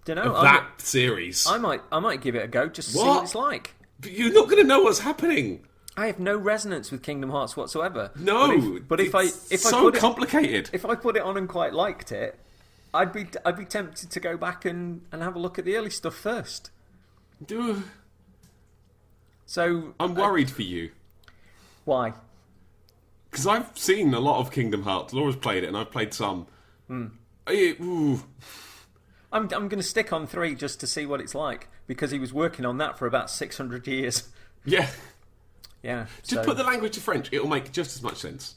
Don't know. Of that series. I might give it a go just to see what it's like. But you're not going to know what's happening. I have no resonance with Kingdom Hearts whatsoever. No, but if I so complicated. If I put it on and quite liked it, I'd be tempted to go back and have a look at the early stuff first. So I'm worried for you. Why? Because I've seen a lot of Kingdom Hearts. Laura's played it, and I've played some. I'm going to stick on 3 just to see what it's like, because he was working on that for about 600 years. Yeah. Yeah. Just put the language to French. It'll make just as much sense.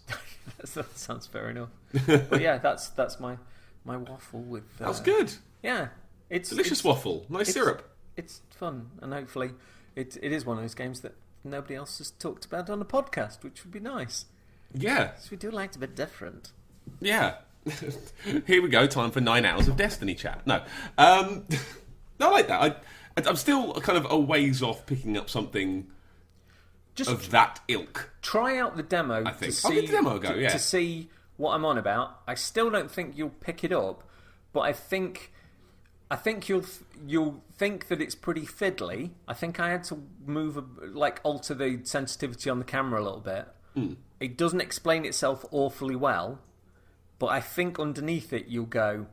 That sounds fair enough. But yeah, that's my waffle with... That was good. Yeah. It's delicious waffle. Nice syrup. It's fun, and hopefully it is one of those games that nobody else has talked about on a podcast, which would be nice. Yeah. So we do like to be different. Yeah. Here we go, time for 9 hours of Destiny chat. No. I like that. I'm still kind of a ways off picking up something just of that ilk. Try out the demo. I think. I'll give the demo a go, yeah. To see what I'm on about. I still don't think you'll pick it up, but I think you'll think that it's pretty fiddly. I think I had to alter the sensitivity on the camera a little bit. It doesn't explain itself awfully well, but I think underneath it you'll go,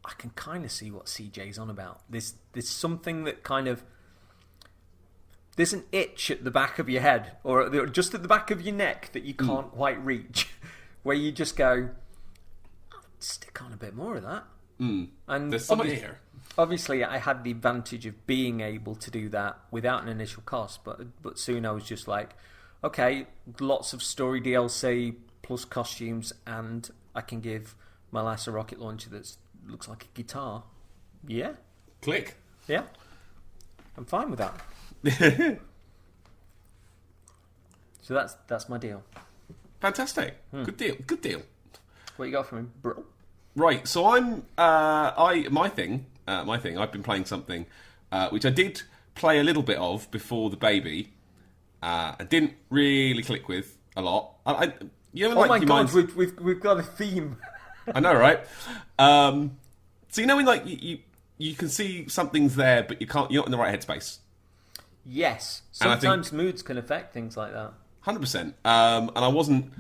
I can kind of see what CJ's on about. There's something that kind of... There's an itch at the back of your head, or just at the back of your neck that you can't quite reach, where you just go, I'll stick on a bit more of that. And there's something here. Obviously, I had the advantage of being able to do that without an initial cost, but soon I was just like, okay, lots of story DLC plus costumes, and I can give my lass a rocket launcher that looks like a guitar. Yeah. Click. Yeah. I'm fine with that. So that's my deal. Fantastic. Good deal. Good deal. What you got for me, bro? Right. So I'm my thing. I've been playing something which I did play a little bit of before the baby. I didn't really click with a lot. You know, oh my god, we've got a theme. I know, right? So you know when like you can see something's there, but you're not in the right headspace. Yes, sometimes moods can affect things like that. 100%. And I wasn't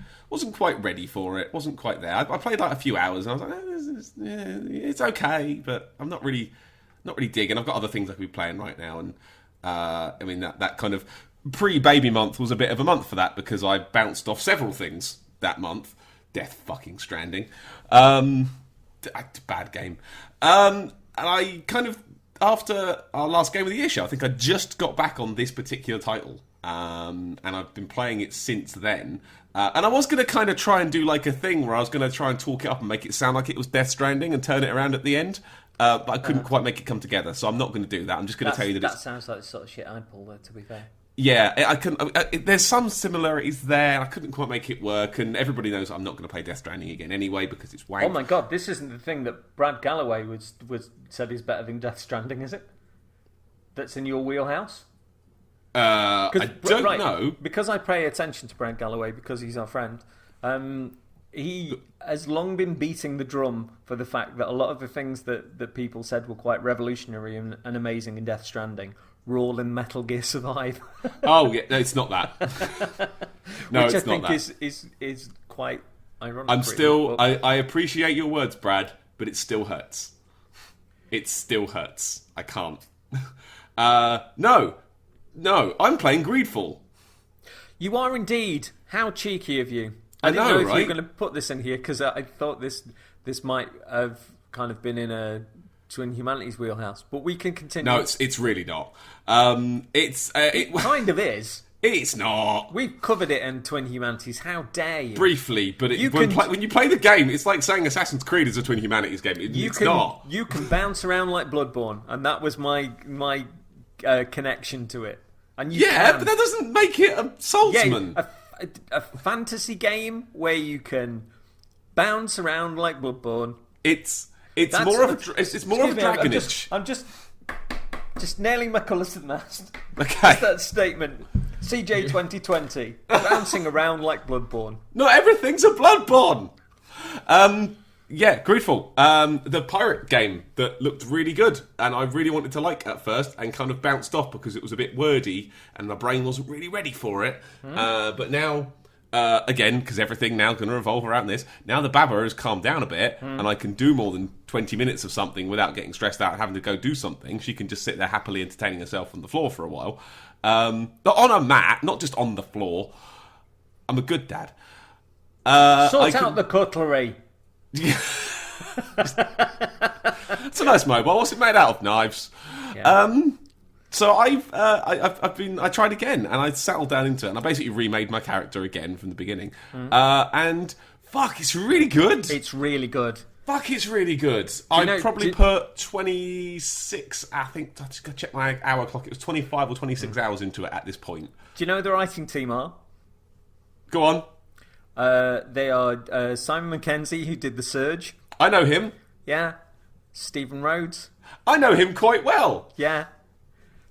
quite ready for it. Wasn't quite there. I played like a few hours, and I was like, it's okay, but I'm not really digging. I've got other things I could be playing right now, and I mean that kind of pre-baby month was a bit of a month for that because I bounced off several things that month. Death fucking Stranding, bad game, and I kind of. After our last Game of the Year show, I think I just got back on this particular title, and I've been playing it since then. And I was going to kind of try and do like a thing where I was going to try and talk it up and make it sound like it was Death Stranding and turn it around at the end, but I couldn't quite make it come together, so I'm not going to do that. I'm just going to tell you that sounds like the sort of shit I'd pull, though, to be fair. Yeah, there's some similarities there. I couldn't quite make it work, and everybody knows I'm not going to play Death Stranding again anyway because it's wank. Oh my god, this isn't the thing that Brad Galloway said is better than Death Stranding, is it? That's in your wheelhouse? I don't know. Because I pay attention to Brad Galloway because he's our friend. He has long been beating the drum for the fact that a lot of the things that people said were quite revolutionary and amazing in Death Stranding were all in Metal Gear Survive. Oh, yeah, no, it's not that. No, which it's I not think that. is quite ironic. I'm still... I appreciate your words, Brad, but it still hurts. It still hurts. I can't. No, I'm playing Greedfall. You are indeed. How cheeky of you. I didn't know, know if you right? were going to put this in here because I thought this might have kind of been in a Twin Humanities wheelhouse, but we can continue. No, it's really not. It kind of is. It's not. We've covered it in Twin Humanities. How dare you? Briefly, but when you play the game, it's like saying Assassin's Creed is a Twin Humanities game. It's not. You can bounce around like Bloodborne, and that was my connection to it. And you but that doesn't make it a Soulsman. A fantasy game where you can bounce around like Bloodborne. It's more of a dragonage. I'm just nailing my colours to the mast. Okay. That's that statement. CJ 2020, bouncing around like Bloodborne. Not everything's a Bloodborne. Greedfall. The pirate game that looked really good, and I really wanted to like at first, and kind of bounced off because it was a bit wordy, and my brain wasn't really ready for it. But now, again, because everything now going to revolve around this, now the Baba has calmed down a bit, and I can do more than 20 minutes of something without getting stressed out and having to go do something. She can just sit there happily entertaining herself on the floor for a while. But on a mat, not just on the floor. I'm a good dad. Sort out the cutlery. It's a nice mobile. What's it made out of? Knives. Yeah. So I tried again, and I settled down into it, and I basically remade my character again from the beginning. And fuck, it's really good. It's really good. Fuck, it's really good. I probably put 26. I think I just got to check my hour clock. It was 25 or 26 hours into it at this point. Do you know who the writing team are? Go on. They are Simon McKenzie, who did The Surge. I know him. Yeah. Stephen Rhodes. I know him quite well. Yeah.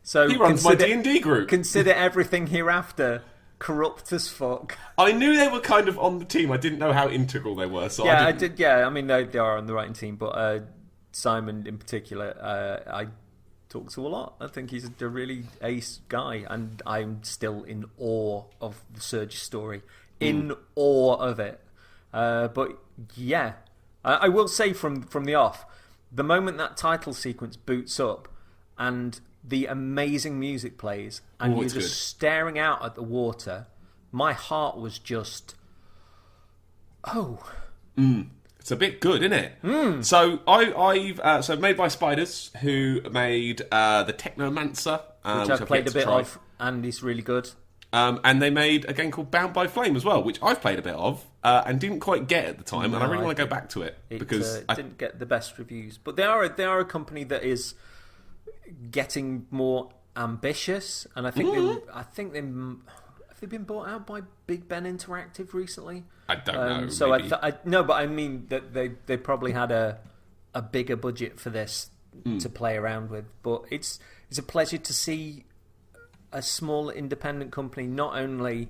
So he runs my D&D group. Consider everything hereafter corrupt as fuck. I knew they were kind of on the team. I didn't know how integral they were. So yeah, I did. Yeah, I mean they are on the writing team, but Simon in particular, I talk to a lot. I think he's a really ace guy, and I'm still in awe of the Surge story. In awe of it. But yeah, I will say from the off, the moment that title sequence boots up and the amazing music plays and you're just staring out at the water, my heart was just, It's a bit good, isn't it? So I've made by Spiders, who made the Technomancer, which I've played a bit of, and it's really good. And they made a game called Bound by Flame as well, which I've played a bit of and didn't quite get at the time, and I really want to go back to it because it didn't get the best reviews. But they are a company that is getting more ambitious, and I think they've been bought out by Big Ben Interactive recently. I don't know. So no, but I mean that they probably had a bigger budget for this to play around with. But it's a pleasure to see a small independent company not only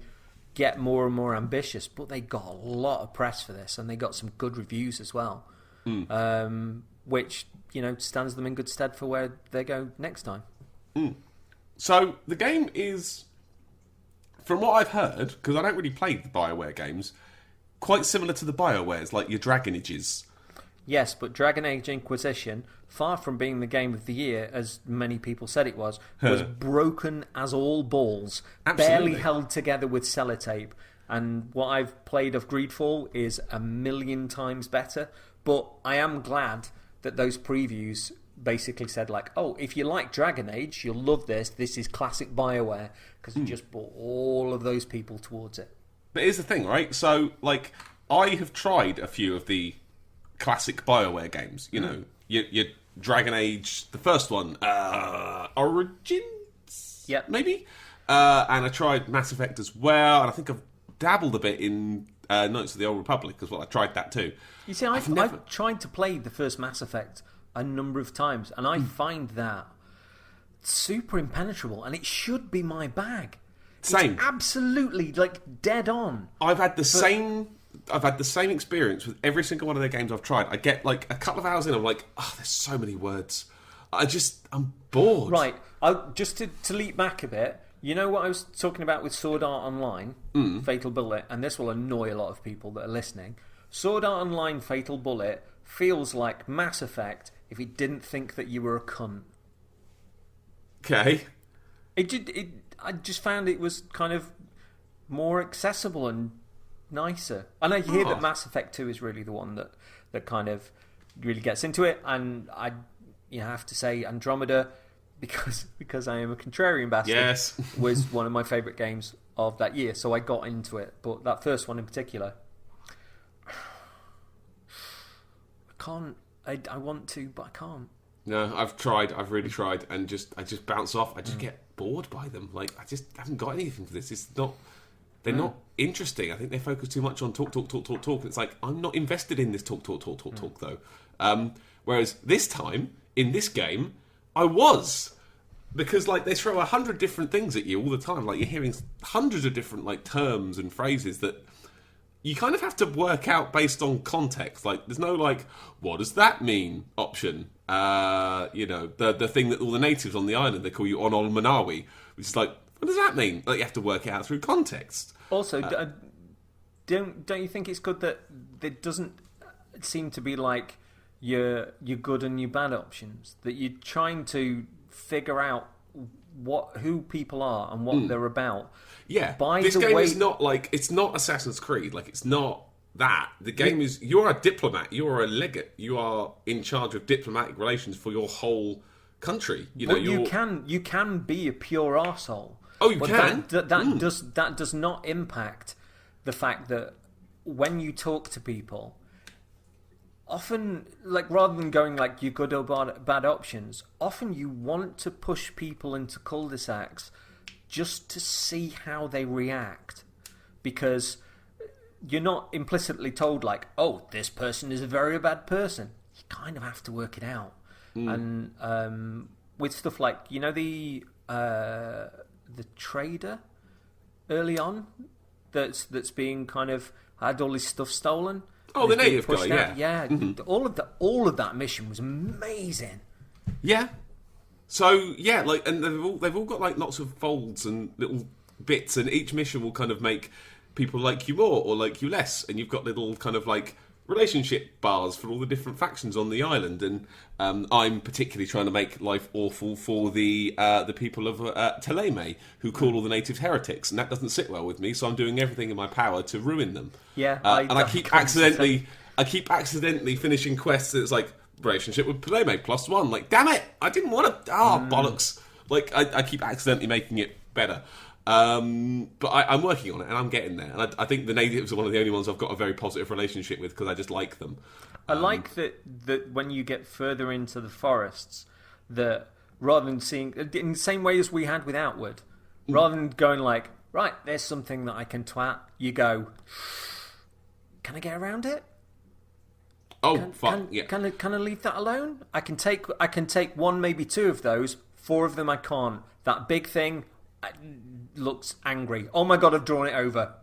get more and more ambitious, but they got a lot of press for this, and they got some good reviews as well, which stands them in good stead for where they go next time. So the game is, from what I've heard, because I don't really play the BioWare games, quite similar to the BioWares, like your Dragon Ages. Yes, but Dragon Age Inquisition, far from being the game of the year, as many people said it was broken as all balls, barely held together with sellotape. And what I've played of Greedfall is a million times better. But I am glad that those previews basically said, like, oh, if you like Dragon Age, you'll love this. This is classic BioWare, because it just brought all of those people towards it. But here's the thing, right? So, like, I have tried a few of the classic BioWare games. You know, your Dragon Age, the first one, Origins, maybe. And I tried Mass Effect as well, and I think I've dabbled a bit in Knights of the Old Republic as well. I tried that too. You see, I've tried to play the first Mass Effect a number of times, and I find that super impenetrable, and it should be my bag. Same. It's absolutely, like, dead on. I've had the same experience with every single one of their games I've tried. I get like a couple of hours in, I'm like, oh, there's so many words. I'm bored. Right. Just to leap back a bit, you know what I was talking about with Sword Art Online, Fatal Bullet, and this will annoy a lot of people that are listening. Sword Art Online Fatal Bullet feels like Mass Effect if it didn't think that you were a cunt. Okay. I just found it was kind of more accessible and nicer. And I hear that Mass Effect 2 is really the one that kind of really gets into it. And I have to say Andromeda, because I am a contrarian bastard, was one of my favourite games of that year. So I got into it. But that first one in particular, I can't. I want to, but I can't. No, I've tried. I've really tried, and I just bounce off. I just get bored by them. Like I just haven't got anything for this. It's not. They're not interesting. I think they focus too much on talk. It's like I'm not invested in this talk though. Whereas this time in this game, I was. Because like they throw 100 different things at you all the time. Like you're hearing hundreds of different like terms and phrases that you kind of have to work out based on context. Like there's no like, what does that mean option. The thing that all the natives on the island, they call you Onol Manawi, which is like, what does that mean? Like you have to work it out through context. Also, don't you think it's good that it doesn't seem to be like your good and your bad options, that you're trying to figure out who people are and what they're about. Yeah, this game is not like, it's not Assassin's Creed. Like it's not that. The game is, you're a diplomat, you're a legate, you are in charge of diplomatic relations for your whole country. You can be a pure arsehole. Oh, you can. That does not impact the fact that when you talk to people, often, like, rather than going like your good or bad options, often you want to push people into cul-de-sacs just to see how they react, because you're not implicitly told like, oh, this person is a very bad person. You kind of have to work it out. And with stuff like, the trader early on that's being kind of had all his stuff stolen. Oh, the native guy, yeah. All of that mission was amazing. Yeah. So yeah, like, and they've all got like lots of folds and little bits, and each mission will kind of make people like you more or like you less, and you've got little kind of like relationship bars for all the different factions on the island. And I'm particularly trying to make life awful for the people of Teleme, who call all the natives heretics, and that doesn't sit well with me. So I'm doing everything in my power to ruin them. Yeah, I keep accidentally finishing quests that's like relationship with Teleme +1. Like, damn it, I didn't want to. Bollocks! Like I keep accidentally making it better. But I'm working on it, and I'm getting there. And I think the natives are one of the only ones I've got a very positive relationship with, because I just like them. I like that when you get further into the forests, that rather than seeing, in the same way as we had with Outward, rather than going like, right, there's something that I can twat, you go, can I get around it? Oh, fuck, yeah. Can I leave that alone? I can take one, maybe two of those. 4 of them I can't. That big thing looks angry. Oh my god, I've drawn it over.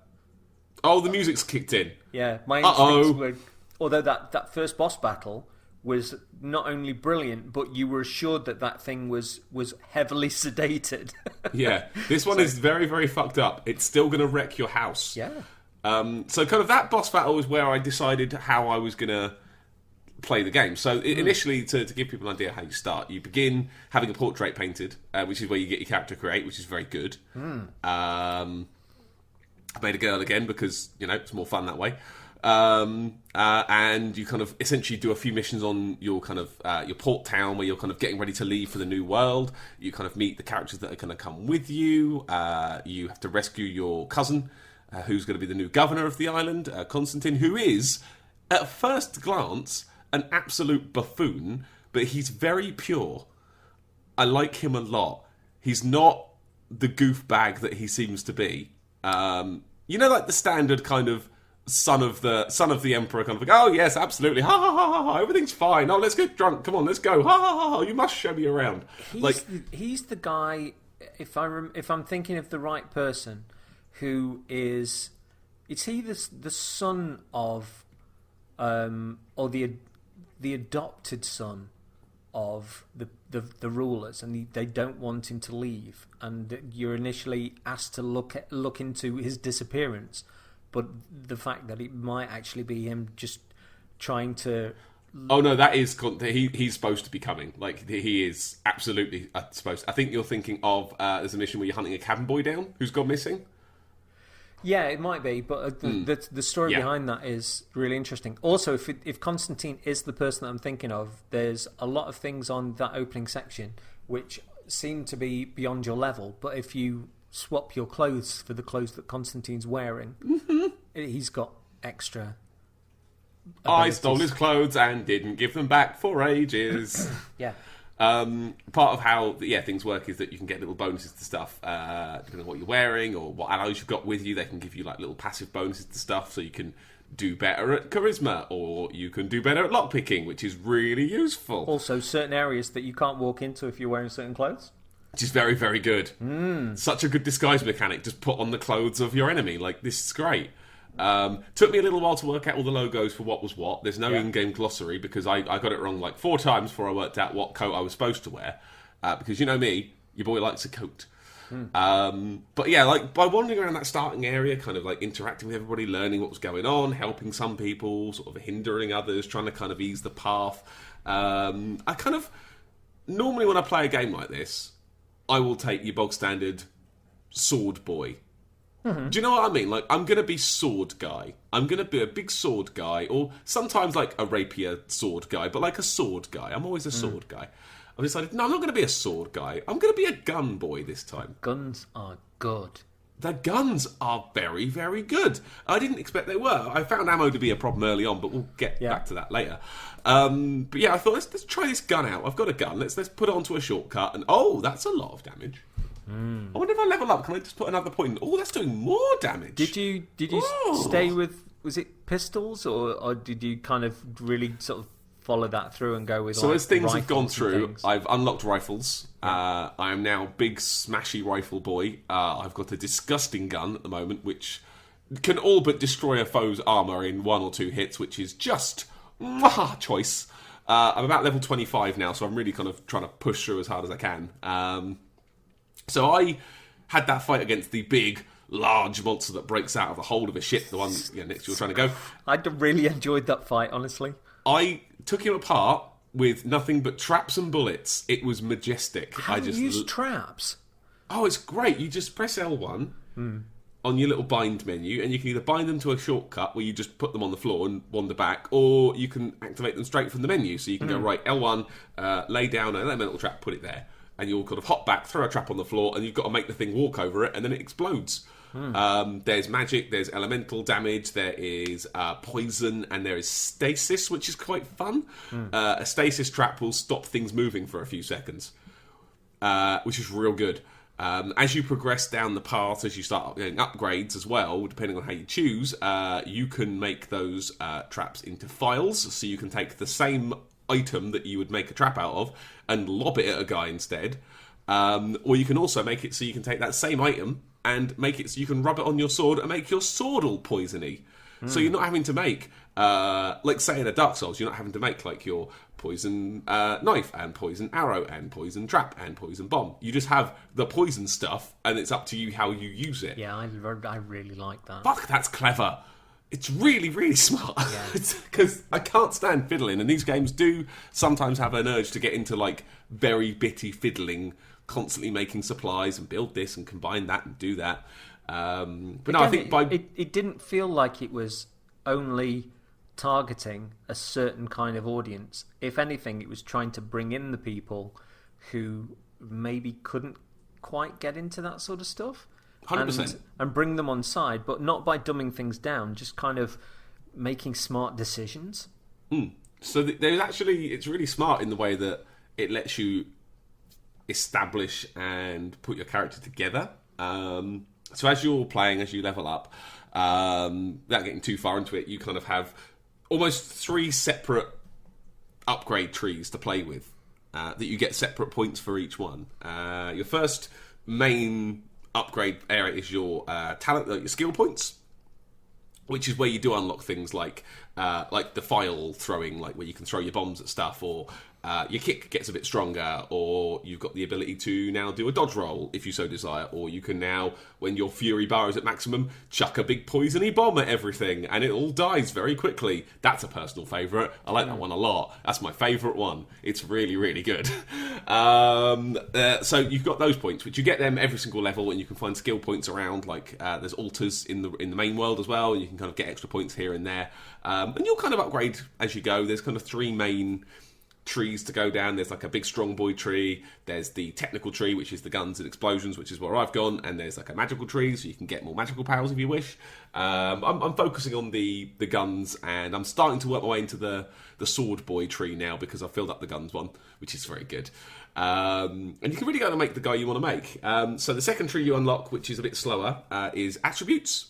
Oh, the music's kicked in. Yeah, my instincts were... Although that first boss battle was not only brilliant, but you were assured that thing was heavily sedated. Yeah, this one is very, very fucked up. It's still going to wreck your house. Yeah. So kind of that boss battle was where I decided how I was going to play the game. So initially, to give people an idea how you start, you begin having a portrait painted, which is where you get your character create, which is very good. I made a girl again because, it's more fun that way. And you kind of essentially do a few missions on your kind of your port town, where you're kind of getting ready to leave for the new world. You kind of meet the characters that are going to come with you. You have to rescue your cousin, who's going to be the new governor of the island, Constantine, who is, at first glance, an absolute buffoon, but he's very pure. I like him a lot. He's not the goof bag that he seems to be. Like the standard kind of son of the emperor, kind of like, oh yes, absolutely, ha ha ha ha ha, everything's fine. Oh, let's get drunk. Come on, let's go. Ha ha ha ha. You must show me around. He's the guy. If I'm thinking of the right person, who is, is he the son of, or the adopted son of the rulers, and they don't want him to leave, and you're initially asked to look into his disappearance, but the fact that it might actually be him just trying to... Oh no, that is... He's supposed to be coming. Like, he is absolutely supposed... I think you're thinking of... there's a mission where you're hunting a cabin boy down who's gone missing. Yeah, it might be, but the story behind that is really interesting. Also, if Constantine is the person that I'm thinking of, there's a lot of things on that opening section which seem to be beyond your level, but if you swap your clothes for the clothes that Constantine's wearing, he's got extra abilities. I stole his clothes and didn't give them back for ages. Yeah. Part of how things work is that you can get little bonuses to stuff depending on what you're wearing or what allies you've got with you. They can give you like little passive bonuses to stuff, so you can do better at charisma, or you can do better at lockpicking, which is really useful. Also, certain areas that you can't walk into if you're wearing certain clothes. Which is very, very good. Such a good disguise mechanic. Just put on the clothes of your enemy. Like, this is great. Took me a little while to work out all the logos for what was what. There's no in-game glossary because I got it wrong like 4 times before I worked out what coat I was supposed to wear. Because you know me, your boy likes a coat. But yeah, like by wandering around that starting area, kind of like interacting with everybody, learning what was going on, helping some people, sort of hindering others, trying to kind of ease the path. I kind of normally when I play a game like this, I will take your bog standard sword boy. Do you know what I mean? Like, I'm going to be sword guy. I'm going to be a big sword guy, or sometimes like a rapier sword guy, but like a sword guy. I'm always a sword guy. I've decided, no, I'm not going to be a sword guy. I'm going to be a gun boy this time. Guns are good. The guns are very, very good. I didn't expect they were. I found ammo to be a problem early on, but we'll get back to that later. But yeah, I thought, let's try this gun out. I've got a gun. Let's put it onto a shortcut. And oh, that's a lot of damage. I wonder if I level up, can I just put another point in? Oh, that's doing more damage. Did you stay with, was it pistols, or did you kind of really sort of follow that through and go with so like, as things have gone rifles through, I've unlocked rifles. I am now big smashy rifle boy. I've got a disgusting gun at the moment, which can all but destroy a foe's armour in 1 or 2 hits, which is just choice. I'm about level 25 now, so I'm really kind of trying to push through as hard as I can. So I had that fight against the big, large monster that breaks out of the hold of a ship, the one next to you trying to go. I really enjoyed that fight, honestly. I took him apart with nothing but traps and bullets. It was majestic. How do you use traps? Oh, it's great. You just press L1 on your little bind menu, and you can either bind them to a shortcut where you just put them on the floor and wander back, or you can activate them straight from the menu. So you can go, right, L1, lay down an elemental trap, put it there. And you'll kind of hop back, throw a trap on the floor, and you've got to make the thing walk over it, and then it explodes. There's magic, there's elemental damage, there is poison, and there is stasis, which is quite fun. A stasis trap will stop things moving for a few seconds, which is real good. As you progress down the path, as you start getting upgrades as well, depending on how you choose, you can make those traps into files, so you can take the same item that you would make a trap out of and lob it at a guy instead, or you can also make it so you can take that same item and make it so you can rub it on your sword and make your sword all poisony. So you're not having to make like say in a Dark Souls, you're not having to make like your poison knife and poison arrow and poison trap and poison bomb. You just have the poison stuff, and it's up to you how you use it. Yeah, I really like that. Fuck, that's clever. It's really, really smart. Because I can't stand fiddling, and these games do sometimes have an urge to get into like very bitty fiddling, constantly making supplies and build this and combine that and do that. But again, no, I think it didn't feel like it was only targeting a certain kind of audience. If anything, it was trying to bring in the people who maybe couldn't quite get into that sort of stuff. 100%. And bring them on side, but not by dumbing things down, just kind of making smart decisions. So there's actually, it's really smart in the way that it lets you establish and put your character together. So as you're playing, as you level up, without getting too far into it, you kind of have almost 3 separate upgrade trees to play with that you get separate points for each one. Your first main upgrade area is your talent, your skill points, which is where you do unlock things like the file throwing, like where you can throw your bombs at stuff, or your kick gets a bit stronger, or you've got the ability to now do a dodge roll if you so desire, or you can now, when your fury bar is at maximum, chuck a big poisony bomb at everything and it all dies very quickly. That's a personal favourite. I like that one a lot. That's my favourite one. It's really, really good. So you've got those points, which you get them every single level, and you can find skill points around, like there's altars in the main world as well, and you can kind of get extra points here and there. And you'll kind of upgrade as you go. There's kind of 3 main trees to go down. There's like a big strong boy tree. There's the technical tree, which is the guns and explosions, which is where I've gone. And there's like a magical tree, so you can get more magical powers if you wish. I'm focusing on the guns, and I'm starting to work my way into the sword boy tree now because I've filled up the guns one, which is very good. And you can really go and make the guy you want to make. So the second tree you unlock, which is a bit slower, is attributes.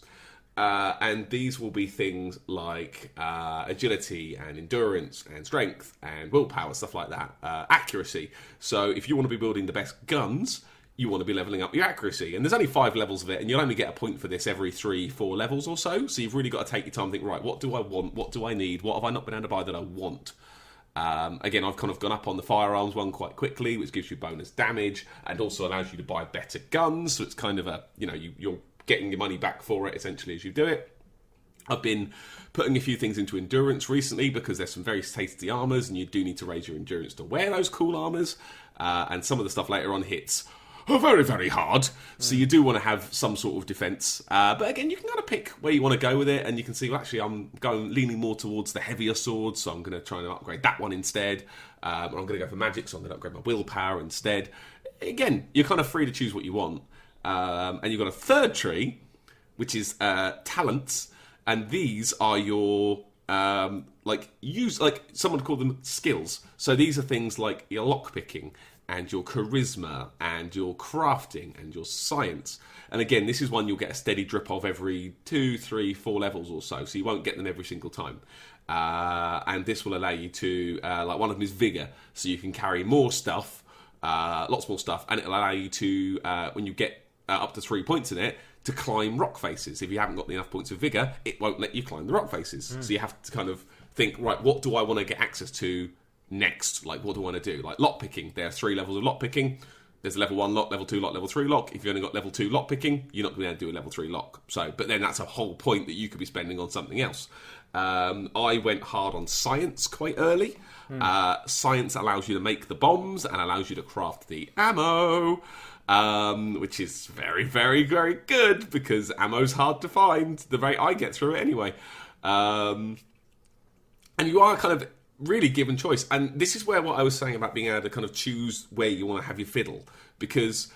And these will be things like agility and endurance and strength and willpower, stuff like that. Accuracy. So if you want to be building the best guns, you want to be leveling up your accuracy. And there's only 5 levels of it, and you'll only get a point for this every 3-4 levels or so. So you've really got to take your time and think, right, what do I want? What do I need? What have I not been able to buy that I want? Again, I've kind of gone up on the firearms one quite quickly, which gives you bonus damage and also allows you to buy better guns. So it's kind of a, you're getting your money back for it, essentially, as you do it. I've been putting a few things into endurance recently because there's some very tasty armours, and you do need to raise your endurance to wear those cool armours. And some of the stuff later on hits very, very hard. So you do want to have some sort of defence. But again, you can kind of pick where you want to go with it, and you can see, well, actually, I'm leaning more towards the heavier sword, so I'm going to try and upgrade that one instead. I'm going to go for magic, so I'm going to upgrade my willpower instead. Again, you're kind of free to choose what you want. And you've got a third tree, which is talents, and these are your someone would call them skills. So these are things like your lockpicking and your charisma and your crafting and your science. And again, this is one you'll get a steady drip of every 2, 3, 4 levels or so you won't get them every single time. And this will allow you to, like one of them is vigor, so you can carry more stuff, lots more stuff, and it'll allow you to, when you get up to 3 points in it, to climb rock faces. If you haven't got enough points of vigor, it won't let you climb the rock faces. So you have to kind of think, right, what do I want to get access to next? Like, what do I want to do? Like lockpicking, there are 3 levels of lockpicking. There's level 1 lock, level 2 lock, level 3 lock. If you've only got level 2 lockpicking, you're not going to be able to do a level 3 lock. But then that's a whole point that you could be spending on something else. I went hard on science quite early. Science allows you to make the bombs and allows you to craft the ammo. Which is very, very, very good because ammo's hard to find, the rate I get through it anyway. And you are kind of really given choice. And this is where what I was saying about being able to kind of choose where you want to have your fiddle. Because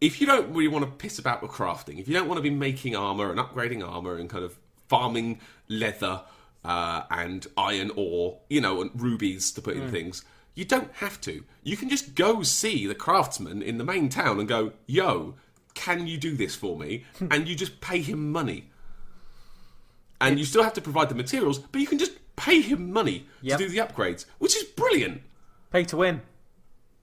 if you don't really want to piss about with crafting, if you don't want to be making armour and upgrading armour and kind of farming leather and iron ore, and rubies to put in things, you don't have to. You can just go see the craftsman in the main town and go, yo, can you do this for me? And you just pay him money. And you still have to provide the materials, but you can just pay him money to do the upgrades, which is brilliant. Pay to win.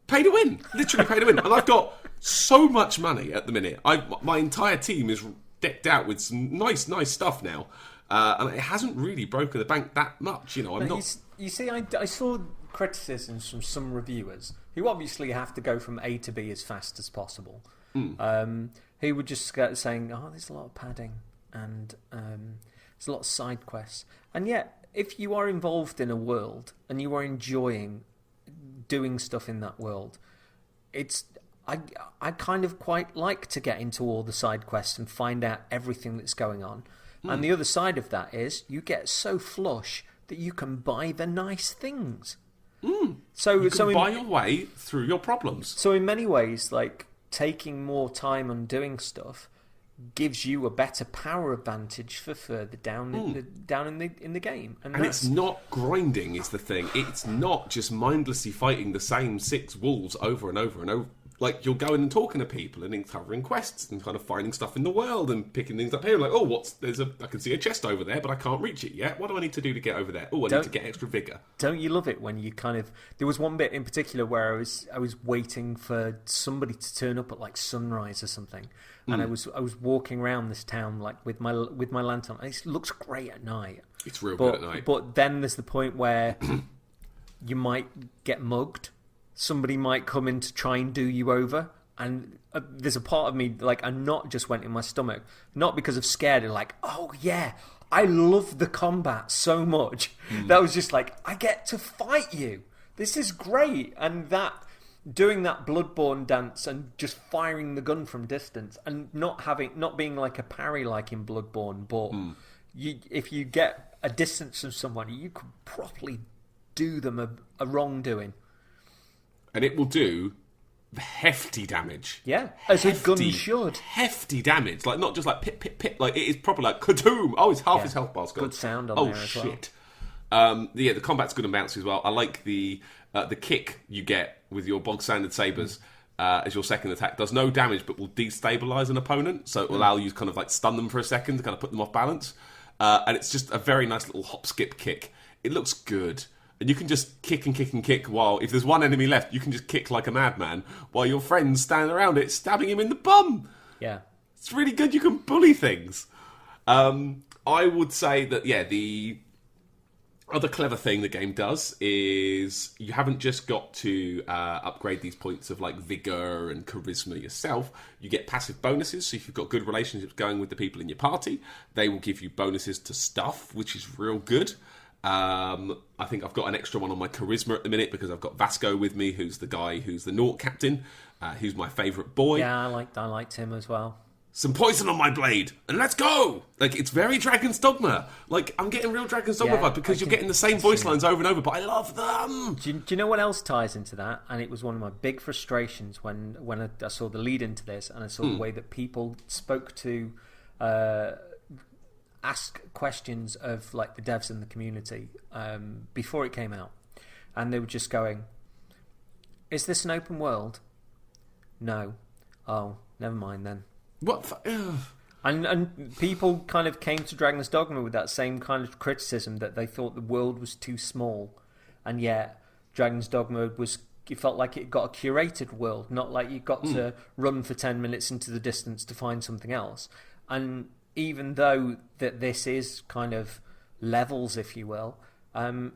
Pay to win. Literally pay to win. And I've got so much money at the minute. My entire team is decked out with some nice stuff now. And it hasn't really broken the bank that much. I'm not... You see, I saw criticisms from some reviewers who obviously have to go from A to B as fast as possible. Who were just saying, there's a lot of padding and there's a lot of side quests. And yet, if you are involved in a world and you are enjoying doing stuff in that world, I kind of quite like to get into all the side quests and find out everything that's going on. And the other side of that is you get so flush that you can buy the nice things. So buy your way through your problems. So in many ways, like taking more time on doing stuff gives you a better power advantage for further down in the game. And it's not grinding is the thing. It's not just mindlessly fighting the same 6 wolves over and over and over. Like, you're going and talking to people and covering quests and kind of finding stuff in the world and picking things up here. Like, I can see a chest over there, but I can't reach it yet. What do I need to do to get over there? I need to get extra vigor. Don't you love it when you kind of... There was one bit in particular where I was waiting for somebody to turn up at like sunrise or something. And I was walking around this town like with my lantern. And it looks great at night. It's real good at night. But then there's the point where you might get mugged. Somebody might come in to try and do you over, and there's a part of me, like, a knot just went in my stomach. Not because of scared, like, oh yeah, I love the combat so much. That was just like, I get to fight you. This is great. And doing that Bloodborne dance and just firing the gun from distance and not being like a parry like in Bloodborne, but if you get a distance from someone, you could properly do them a wrongdoing. and it will do hefty damage. Yeah, as a gun should. Hefty damage, like not just like pip pip pip. Like it is proper like katoom. Oh, it's half his health bar's gone. Good sound on there as well. Oh shit. The combat's good and bouncy as well. I like the kick you get with your bog standard sabers as your second attack. Does no damage, but will destabilize an opponent, so it will allow you to kind of like stun them for a second to kind of put them off balance. And it's just a very nice little hop skip kick. It looks good. And you can just kick and kick and kick while, if there's one enemy left, you can just kick like a madman while your friends stand around it, stabbing him in the bum. Yeah. It's really good. You can bully things. I would say that, the other clever thing the game does is you haven't just got to upgrade these points of like vigor and charisma yourself. You get passive bonuses. So if you've got good relationships going with the people in your party, they will give you bonuses to stuff, which is real good. I think I've got an extra one on my charisma at the minute because I've got Vasco with me, who's the guy who's the Naught captain, who's my favourite boy. Yeah, I liked him as well. Some poison on my blade, and let's go! Like, it's very Dragon's Dogma. Like, I'm getting real Dragon's Dogma vibe because you're getting the same voice lines over and over, but I love them! Do you know what else ties into that? And it was one of my big frustrations when I saw the lead into this, and I saw the way that people spoke to... ask questions of like the devs in the community before it came out, and they were just going, "Is this an open world?" No. Oh, never mind then. What? And people kind of came to Dragon's Dogma with that same kind of criticism that they thought the world was too small, and yet Dragon's Dogma it felt like it got a curated world, not like you got to run for 10 minutes into the distance to find something else. And even though that this is kind of levels, if you will,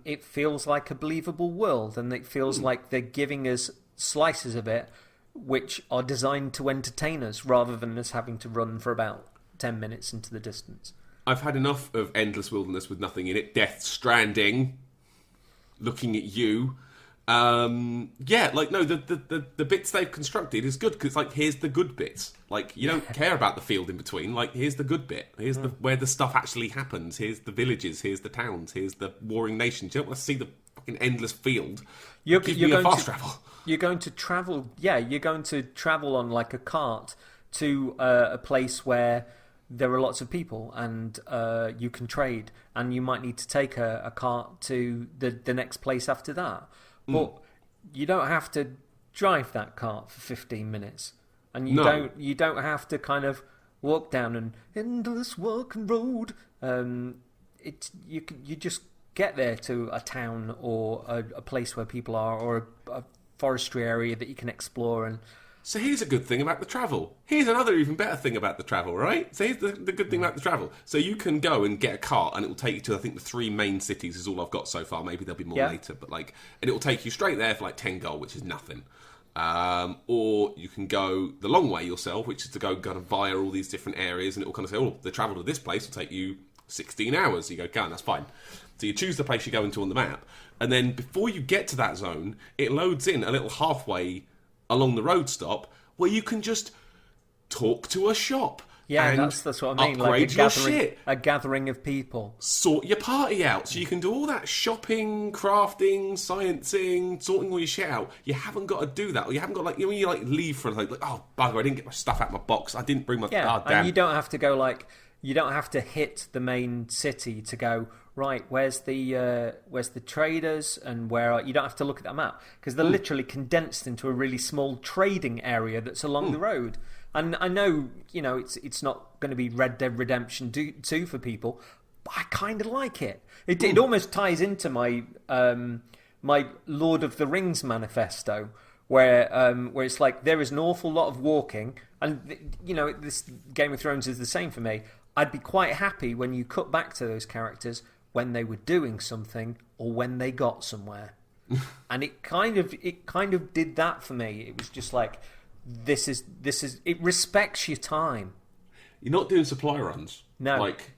it feels like a believable world, and it feels like they're giving us slices of it which are designed to entertain us rather than us having to run for about 10 minutes into the distance. I've had enough of endless wilderness with nothing in it. Death Stranding, looking at you. The bits they've constructed is good because like here's the good bits. Like you don't care about the field in between. Like here's the good bit. Here's where the stuff actually happens. Here's the villages. Here's the towns. Here's the warring nations. You don't want to see the fucking endless field. You're going to travel. You're going to travel. Yeah, you're going to travel on like a cart to a place where there are lots of people, and you can trade, and you might need to take a cart to the next place after that. But you don't have to drive that cart for 15 minutes, and you don't have to kind of walk down an endless walking road. You just get there to a town or a place where people are, or a forestry area that you can explore. And so here's a good thing about the travel. Here's another even better thing about the travel, right? So here's the good thing about the travel. So you can go and get a cart, and it will take you to, I think, the 3 main cities is all I've got so far. Maybe there'll be more later, but and it will take you straight there for like 10 gold, which is nothing. Or you can go the long way yourself, which is to go kind of via all these different areas, and it will kind of say, oh, the travel to this place will take you 16 hours. So you go, go on, that's fine. So you choose the place you go into on the map, and then before you get to that zone, it loads in a little halfway along the road stop where you can just talk to a shop. Yeah, and that's what I mean. Upgrade like your shit. A gathering of people. Sort your party out. So you can do all that shopping, crafting, sciencing, sorting all your shit out. You haven't got to do that. Or you haven't got when you leave for like oh bugger, I didn't get my stuff out of my box. I didn't bring my damn. And you don't have to go you don't have to hit the main city to go, right, where's the traders, and you don't have to look at that map because they're literally condensed into a really small trading area that's along the road. And I know, it's not going to be Red Dead Redemption 2 for people, but I kind of like it. It almost ties into my my Lord of the Rings manifesto, where it's like there is an awful lot of walking, and this Game of Thrones is the same for me. I'd be quite happy when you cut back to those characters when they were doing something or when they got somewhere. And it kind of did that for me. It was just like this is it respects your time. You're not doing supply runs. No. Like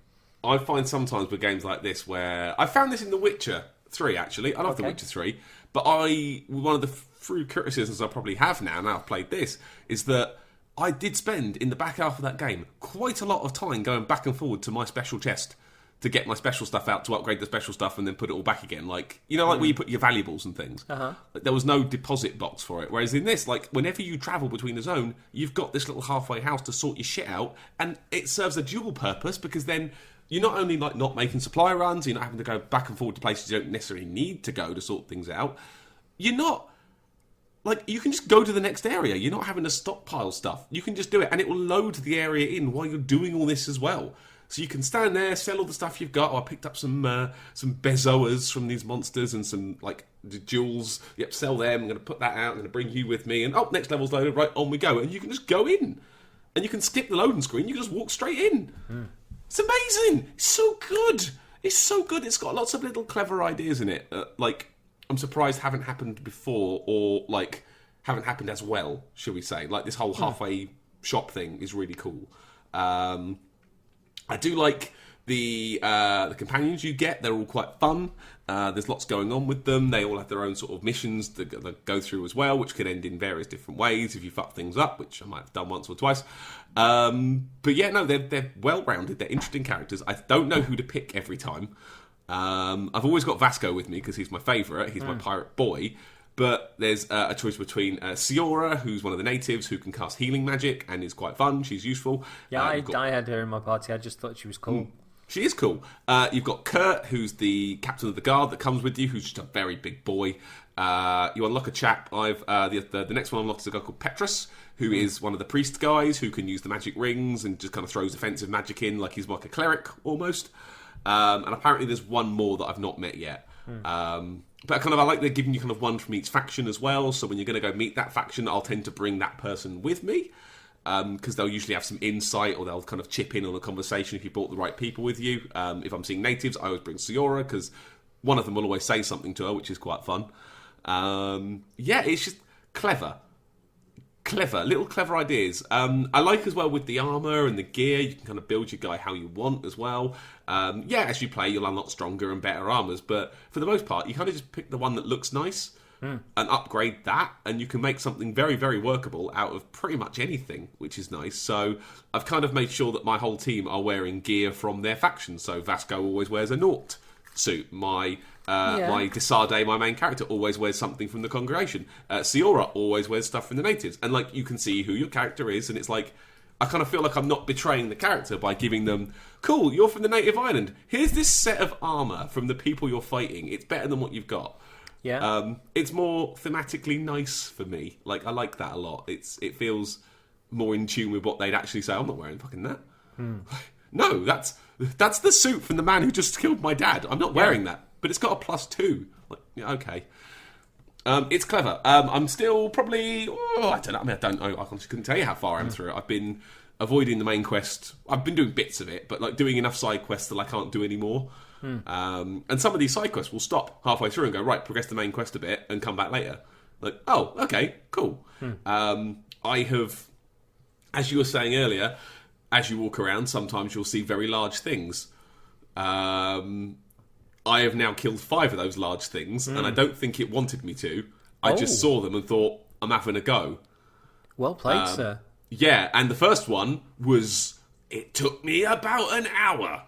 I find sometimes with games like this where I found this in The Witcher 3 actually. I love The Witcher 3, but one of the few criticisms I probably have now I've played this is that I did spend in the back half of that game quite a lot of time going back and forward to my special chest to get my special stuff out to upgrade the special stuff and then put it all back again. Like, you know, like where you put your valuables and things. Like, there was no deposit box for it. Whereas in this, like, whenever you travel between the zone, you've got this little halfway house to sort your shit out, and it serves a dual purpose, because then you're not only like not making supply runs, you're not having to go back and forward to places you don't necessarily need to go to sort things out. You're not, like, you can just go to the next area. You're not having to stockpile stuff. You can just do it, and it will load the area in while you're doing all this as well. So you can stand there, sell all the stuff you've got. Oh, I picked up some bezoas from these monsters and some, like, jewels. Yep, sell them. I'm going to put that out. I'm going to bring you with me. And, oh, next level's loaded. Right, on we go. And you can just go in. And you can skip the loading screen. You can just walk straight in. It's amazing. It's so good. It's so good. It's got lots of little clever ideas in it. Like, I'm surprised haven't happened before, or, like, haven't happened as well, shall we say. Like, this whole halfway shop thing is really cool. I do like the companions you get. They're all quite fun. There's lots going on with them. They all have their own sort of missions to go through as well, which can end in various different ways if you fuck things up, which I might have done once or twice. But yeah, no, they're well-rounded. They're interesting characters. I don't know who to pick every time. I've always got Vasco with me because he's my favourite. He's my pirate boy. But there's a choice between Siora, who's one of the natives, who can cast healing magic and is quite fun. She's useful. Yeah, I had her in my party. I just thought she was cool. She is cool. You've got Kurt, who's the captain of the guard that comes with you, who's just a very big boy. You unlock a chap. The next one unlocks a guy called Petrus, who is one of the priest guys who can use the magic rings and just kind of throws offensive magic in, like he's like a cleric almost. And apparently there's one more that I've not met yet. But I like they're giving you kind of one from each faction as well. So when you're going to go meet that faction, I'll tend to bring that person with me, because they'll usually have some insight, or they'll kind of chip in on a conversation if you brought the right people with you. If I'm seeing natives, I always bring Siora, because one of them will always say something to her, which is quite fun. Yeah, it's just clever, little clever ideas. I like as well with the armor and the gear, you can kind of build your guy how you want as well. Yeah, as you play, you'll unlock stronger and better armors, but for the most part, you kind of just pick the one that looks nice and upgrade that, and you can make something very, very workable out of pretty much anything, which is nice. So I've kind of made sure that my whole team are wearing gear from their faction. So Vasco always wears a Naught suit. My Desade, my main character, always wears something from the Congregation. Siora always wears stuff from the natives. And, like, you can see who your character is, and it's like, I kind of feel like I'm not betraying the character by giving them, cool, you're from the native island. Here's this set of armour from the people you're fighting. It's better than what you've got. Yeah. It's more thematically nice for me. Like, I like that a lot. It feels more in tune with what they'd actually say. I'm not wearing fucking that. No, that's the suit from the man who just killed my dad. I'm not wearing that. But it's got a +2. Like, yeah, okay. It's clever. I'm still probably... I don't know. I mean, I don't know. I couldn't tell you how far I'm through it. I've been avoiding the main quest. I've been doing bits of it, but like doing enough side quests that I can't do anymore. And some of these side quests will stop halfway through and go, right, progress the main quest a bit and come back later. Like, oh, okay, cool. I have, as you were saying earlier, as you walk around, sometimes you'll see very large things. I have now killed 5 of those large things, and I don't think it wanted me to. I just saw them and thought, I'm having a go. Well played, sir. Yeah, and the first one was, it took me about an hour.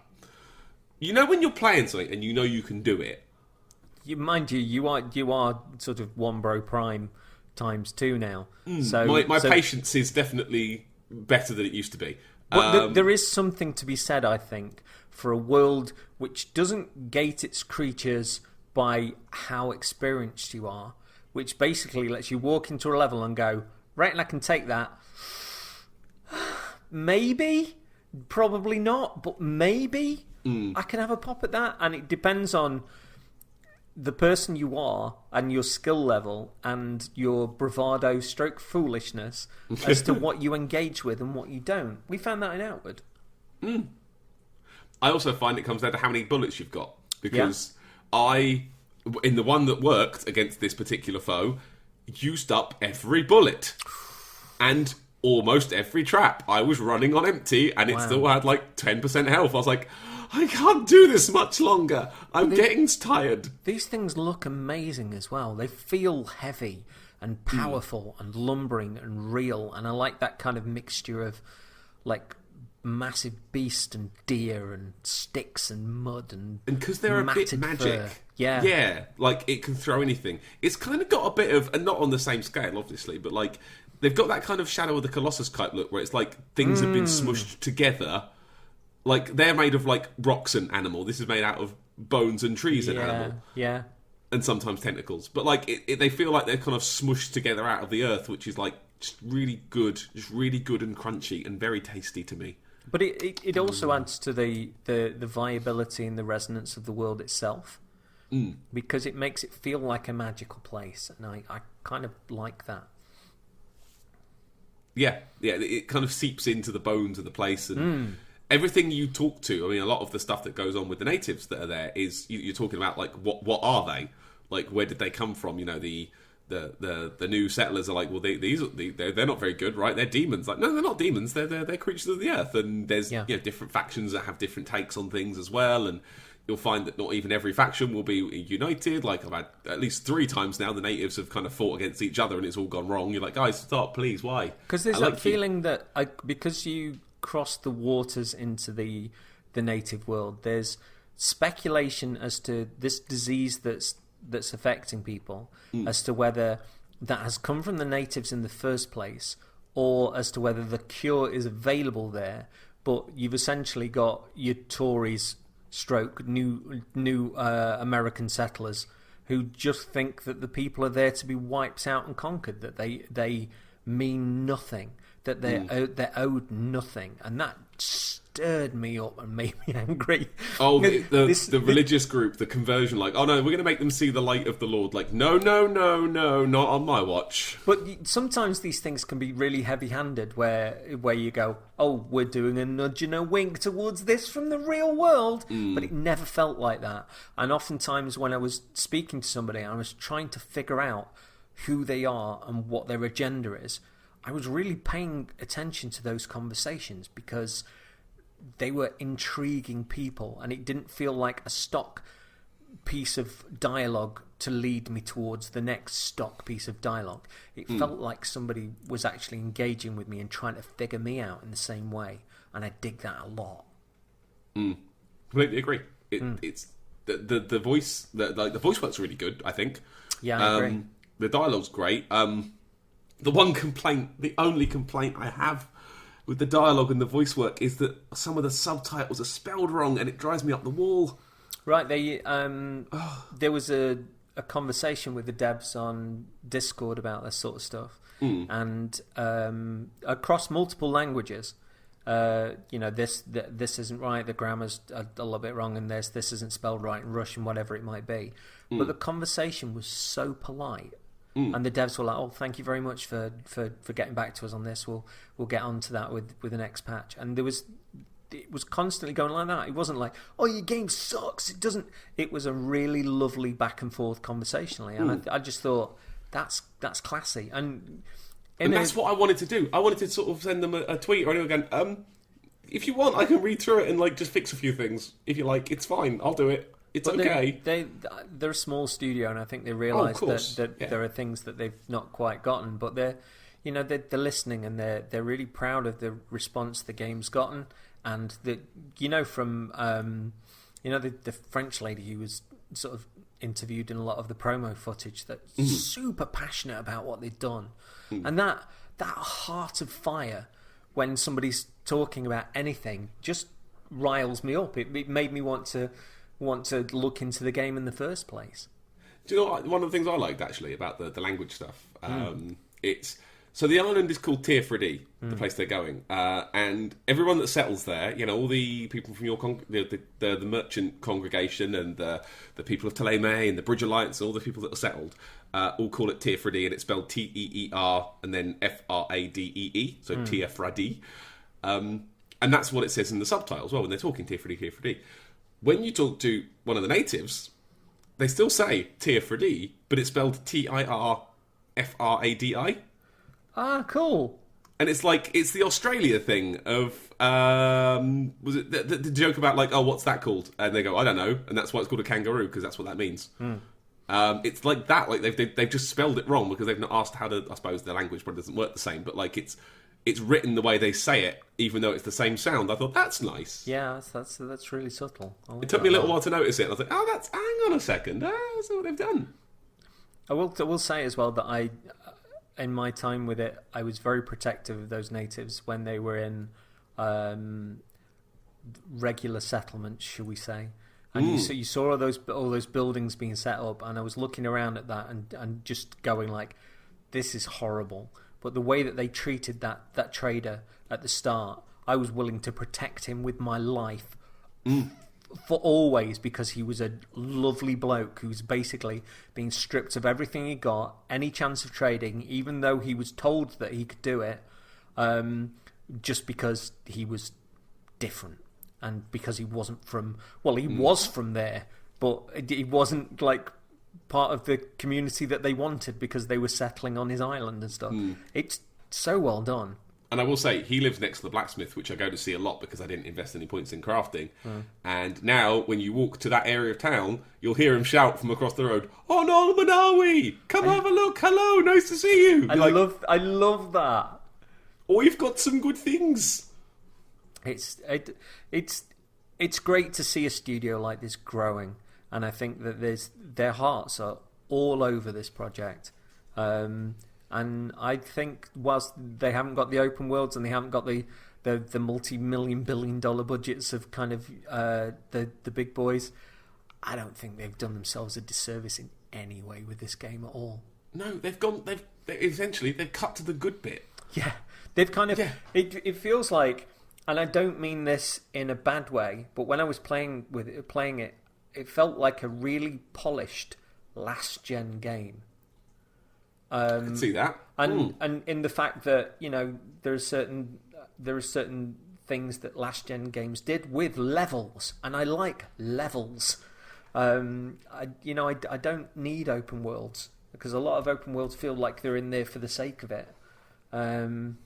You know when you're playing something and you know you can do it? Mind you are sort of one bro prime ×2 now. So my patience is definitely better than it used to be. But there is something to be said, I think, for a world which doesn't gate its creatures by how experienced you are, which basically lets you walk into a level and go, right, and I can take that. Maybe, probably not, but maybe I can have a pop at that. And it depends on the person you are and your skill level and your bravado stroke foolishness as to what you engage with and what you don't. We found that in Outward. I also find it comes down to how many bullets you've got, because in the one that worked against this particular foe, used up every bullet and almost every trap. I was running on empty and it still had like 10% health. I was like, I can't do this much longer. I'm getting tired. These things look amazing as well. They feel heavy and powerful and lumbering and real, and I like that kind of mixture of like massive beast and deer and sticks and mud and because they're a bit magic. Fur. Yeah. Yeah, like it can throw anything. It's kind of got a bit of, and not on the same scale, obviously, but like they've got that kind of Shadow of the Colossus type look where it's like things have been smushed together. Like they're made of like rocks and animal. This is made out of bones and trees and animal. Yeah. And sometimes tentacles. But like they feel like they're kind of smushed together out of the earth, which is like just really good and crunchy and very tasty to me. But it also adds to the viability and the resonance of the world itself. Because it makes it feel like a magical place, and I kind of like that. Yeah, it kind of seeps into the bones of the place, and everything you talk to. I mean, a lot of the stuff that goes on with the natives that are there is you're talking about like what are they? Like where did they come from? You know, the new settlers are like, well, they're not very good, right? They're demons. Like, no, they're not demons. They're creatures of the earth, and there's different factions that have different takes on things as well, and you'll find that not even every faction will be united. Like, I've had at least 3 times now the natives have kind of fought against each other and it's all gone wrong. You're like, guys, stop, please, why? Because there's that feeling that because you cross the waters into the native world, there's speculation as to this disease that's affecting people, as to whether that has come from the natives in the first place, or as to whether the cure is available there, but you've essentially got your Tories stroke new American settlers who just think that the people are there to be wiped out and conquered, that they mean nothing, that they're owed nothing, and that stirred me up and made me angry. Oh, the religious group, the conversion, like, oh no, we're going to make them see the light of the Lord. Like, no, not on my watch. But sometimes these things can be really heavy-handed, where you go, oh, we're doing a nudge and a wink towards this from the real world, but it never felt like that. And oftentimes when I was speaking to somebody, I was trying to figure out who they are and what their agenda is. I was really paying attention to those conversations because they were intriguing people, and it didn't feel like a stock piece of dialogue to lead me towards the next stock piece of dialogue. It felt like somebody was actually engaging with me and trying to figure me out in the same way, and I dig that a lot. Completely agree. It's the voice, the voice work's really good, I think. Yeah, I agree. The dialogue's great. The only complaint I have with the dialogue and the voice work is that some of the subtitles are spelled wrong, and it drives me up the wall. Right, there was a conversation with the devs on Discord about this sort of stuff, and across multiple languages, this isn't right, the grammar's a little bit wrong, and this isn't spelled right in Russian, whatever it might be. But the conversation was so polite. And the devs were like, "Oh, thank you very much for getting back to us on this. We'll get onto that with the next patch." And it was constantly going like that. It wasn't like, "Oh, your game sucks." It doesn't. It was a really lovely back and forth conversationally, and I just thought that's classy. And that's what I wanted to do. I wanted to sort of send them a tweet or anyone going, if you want, I can read through it and like just fix a few things. If you like, it's fine. I'll do it. It's okay. They're a small studio, and I think they realise that there are things that they've not quite gotten, but they're listening, and they're really proud of the response the game's gotten, and from the French lady who was sort of interviewed in a lot of the promo footage, that's super passionate about what they've done, and that heart of fire when somebody's talking about anything just riles me up. It made me want to look into the game in the first place. Do you know what, one of the things I liked actually about the language stuff? So the island is called Tier-Freddy, the place they're going, and everyone that settles there, all the people from your the merchant congregation and the people of Taleme and the Bridge Alliance, all the people that are settled, all call it Tier-Freddy, and it's spelled Teer and then Fradee, so Tier-Freddy, and that's what it says in the subtitle as well when they're talking Tier-Freddy. When you talk to one of the natives, they still say Tier-Freddy, but it's spelled Tirfradi. Ah, cool. And it's like, it's the Australia thing of, was it the joke about like, oh, what's that called? And they go, I don't know. And that's why it's called a kangaroo, because that's what that means. It's like that, like they've just spelled it wrong because they've not asked how to, I suppose the language probably doesn't work the same, but like it's it's written the way they say it, even though it's the same sound. I thought, that's nice. Yeah, that's really subtle. It took me a little while to notice it. And I was like, oh, hang on a second. That's what they've done. I will say as well that in my time with it, I was very protective of those natives when they were in regular settlements, shall we say. And you saw all those buildings being set up, and I was looking around at that and just going like, this is horrible. But the way that they treated that trader at the start, I was willing to protect him with my life for always, because he was a lovely bloke who was basically being stripped of everything he got, any chance of trading, even though he was told that he could do it, just because he was different. And because he wasn't from... Well, he was from there, but he wasn't, like, part of the community that they wanted because they were settling on his island and stuff. It's so well done. And I will say, he lives next to the blacksmith, which I go to see a lot because I didn't invest any points in crafting. And now, when you walk to that area of town, you'll hear him shout from across the road, "Oh, no, Manawi! Come have a look! Hello, nice to see you!" I love that. Oh, you've got some good things. It's great to see a studio like this growing, and I think that their hearts are all over this project. And I think whilst they haven't got the open worlds and they haven't got the multi-million billion-dollar budgets of kind of the big boys, I don't think they've done themselves a disservice in any way with this game at all. No, they've essentially cut to the good bit. Yeah, they've kind of. Yeah. It feels like. And I don't mean this in a bad way, but when I was playing it, it felt like a really polished last-gen game. I can see that. And in the fact that, there are certain things that last-gen games did with levels, and I like levels. I don't need open worlds, because a lot of open worlds feel like they're in there for the sake of it. And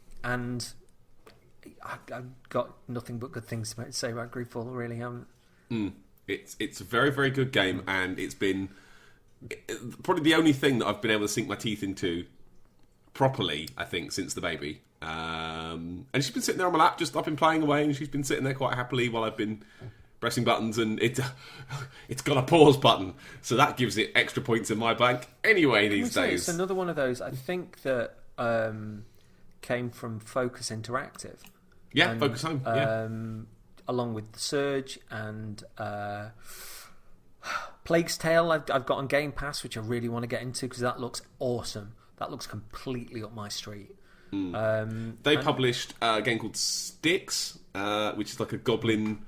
I've got nothing but good things to say about Greedfall. I really haven't. It's a very, very good game, and it's been probably the only thing that I've been able to sink my teeth into properly, I think, since the baby. And she's been sitting there on my lap, just I've been playing away, and she's been sitting there quite happily while I've been pressing buttons, and it's got a pause button, so that gives it extra points in my bank anyway these days. It's another one of those, I think, that came from Focus Interactive. Yeah, and, Focus Home. Yeah. Along with The Surge and Plague's Tale, I've got on Game Pass, which I really want to get into because that looks awesome. That looks completely up my street. They published a game called Styx, which is like a goblin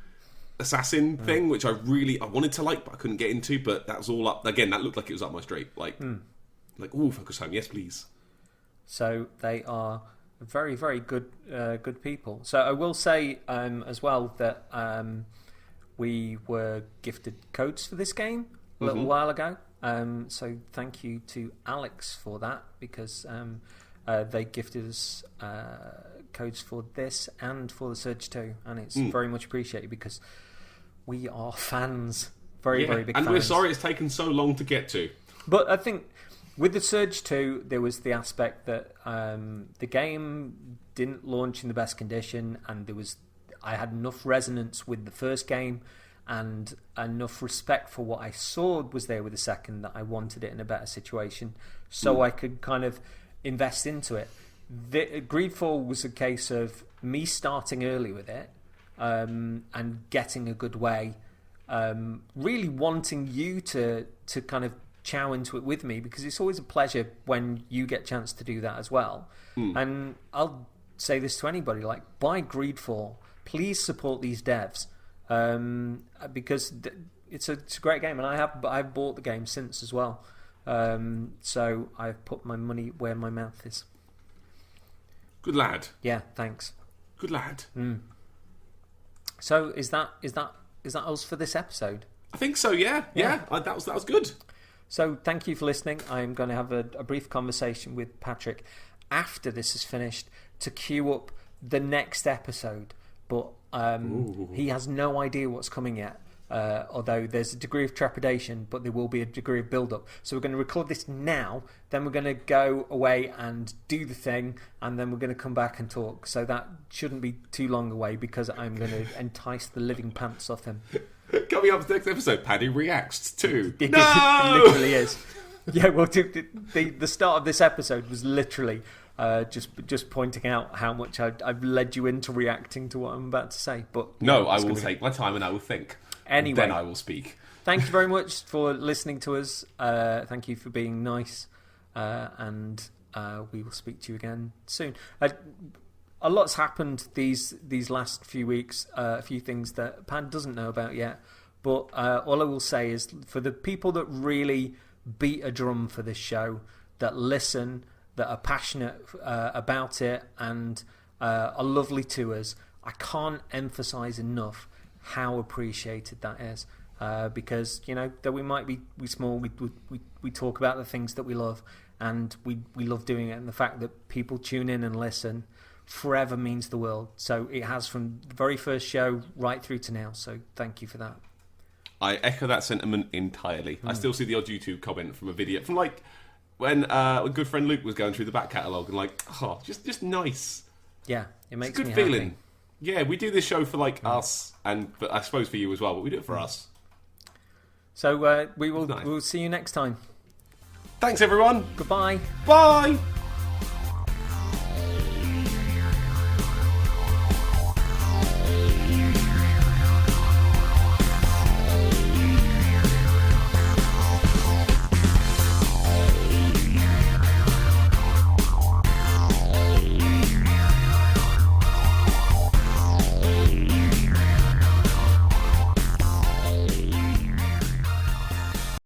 assassin thing, which I wanted to like, but I couldn't get into. But that was all up again. That looked like it was up my street. Like, ooh, Focus Home, yes, please. So they are very, very good people. So I will say as well that we were gifted codes for this game a little while ago. So thank you to Alex for that, because they gifted us codes for this and for the Surge 2, and it's very much appreciated because we are fans, very big fans. And we're sorry it's taken so long to get to. But I think with the Surge 2, there was the aspect that the game didn't launch in the best condition, and I had enough resonance with the first game and enough respect for what I saw was there with the second that I wanted it in a better situation, so I could kind of invest into it. Greedfall was a case of me starting early with it and getting a good way, really wanting you to kind of chow into it with me, because it's always a pleasure when you get a chance to do that as well. And I'll say this to anybody, like, buy Greedfall, please support these devs, because it's a great game, and I've bought the game since as well. So I've put my money where my mouth is. Good lad. Yeah, thanks. Good lad. So is that us for this episode? I think so. Yeah. That was good. So thank you for listening. I'm going to have a brief conversation with Patrick after this is finished to queue up the next episode, but he has no idea what's coming yet. although there's a degree of trepidation, but there will be a degree of build-up. So we're going to record this now, then we're going to go away and do the thing, and then we're going to come back and talk. So that shouldn't be too long away, because I'm going to entice the living pants off him. Coming up next episode, Paddy reacts to... It No! literally is. Yeah, well, the start of this episode was literally just pointing out how much I've led you into reacting to what I'm about to say. But No, I will take my time and I will think. Anyway, then I will speak. Thank you very much for listening to us. Thank you for being nice, and we will speak to you again soon. A lot's happened these last few weeks. A few things that Pan doesn't know about yet. But all I will say is, for the people that really beat a drum for this show, that listen, that are passionate about it, and are lovely to us, I can't emphasise enough how appreciated that is, because though we might be small, we talk about the things that we love, and we love doing it, and the fact that people tune in and listen forever means the world. So it has, from the very first show right through to now. So thank you for that. I echo that sentiment entirely. I still see the odd YouTube comment from a video from when good friend Luke was going through the back catalogue and just nice. Yeah, it makes it's a good me feeling. happy. Yeah, we do this show for us, but I suppose for you as well, but we do it for us. So Nice. we'll see you next time. Thanks, everyone. Goodbye. Bye.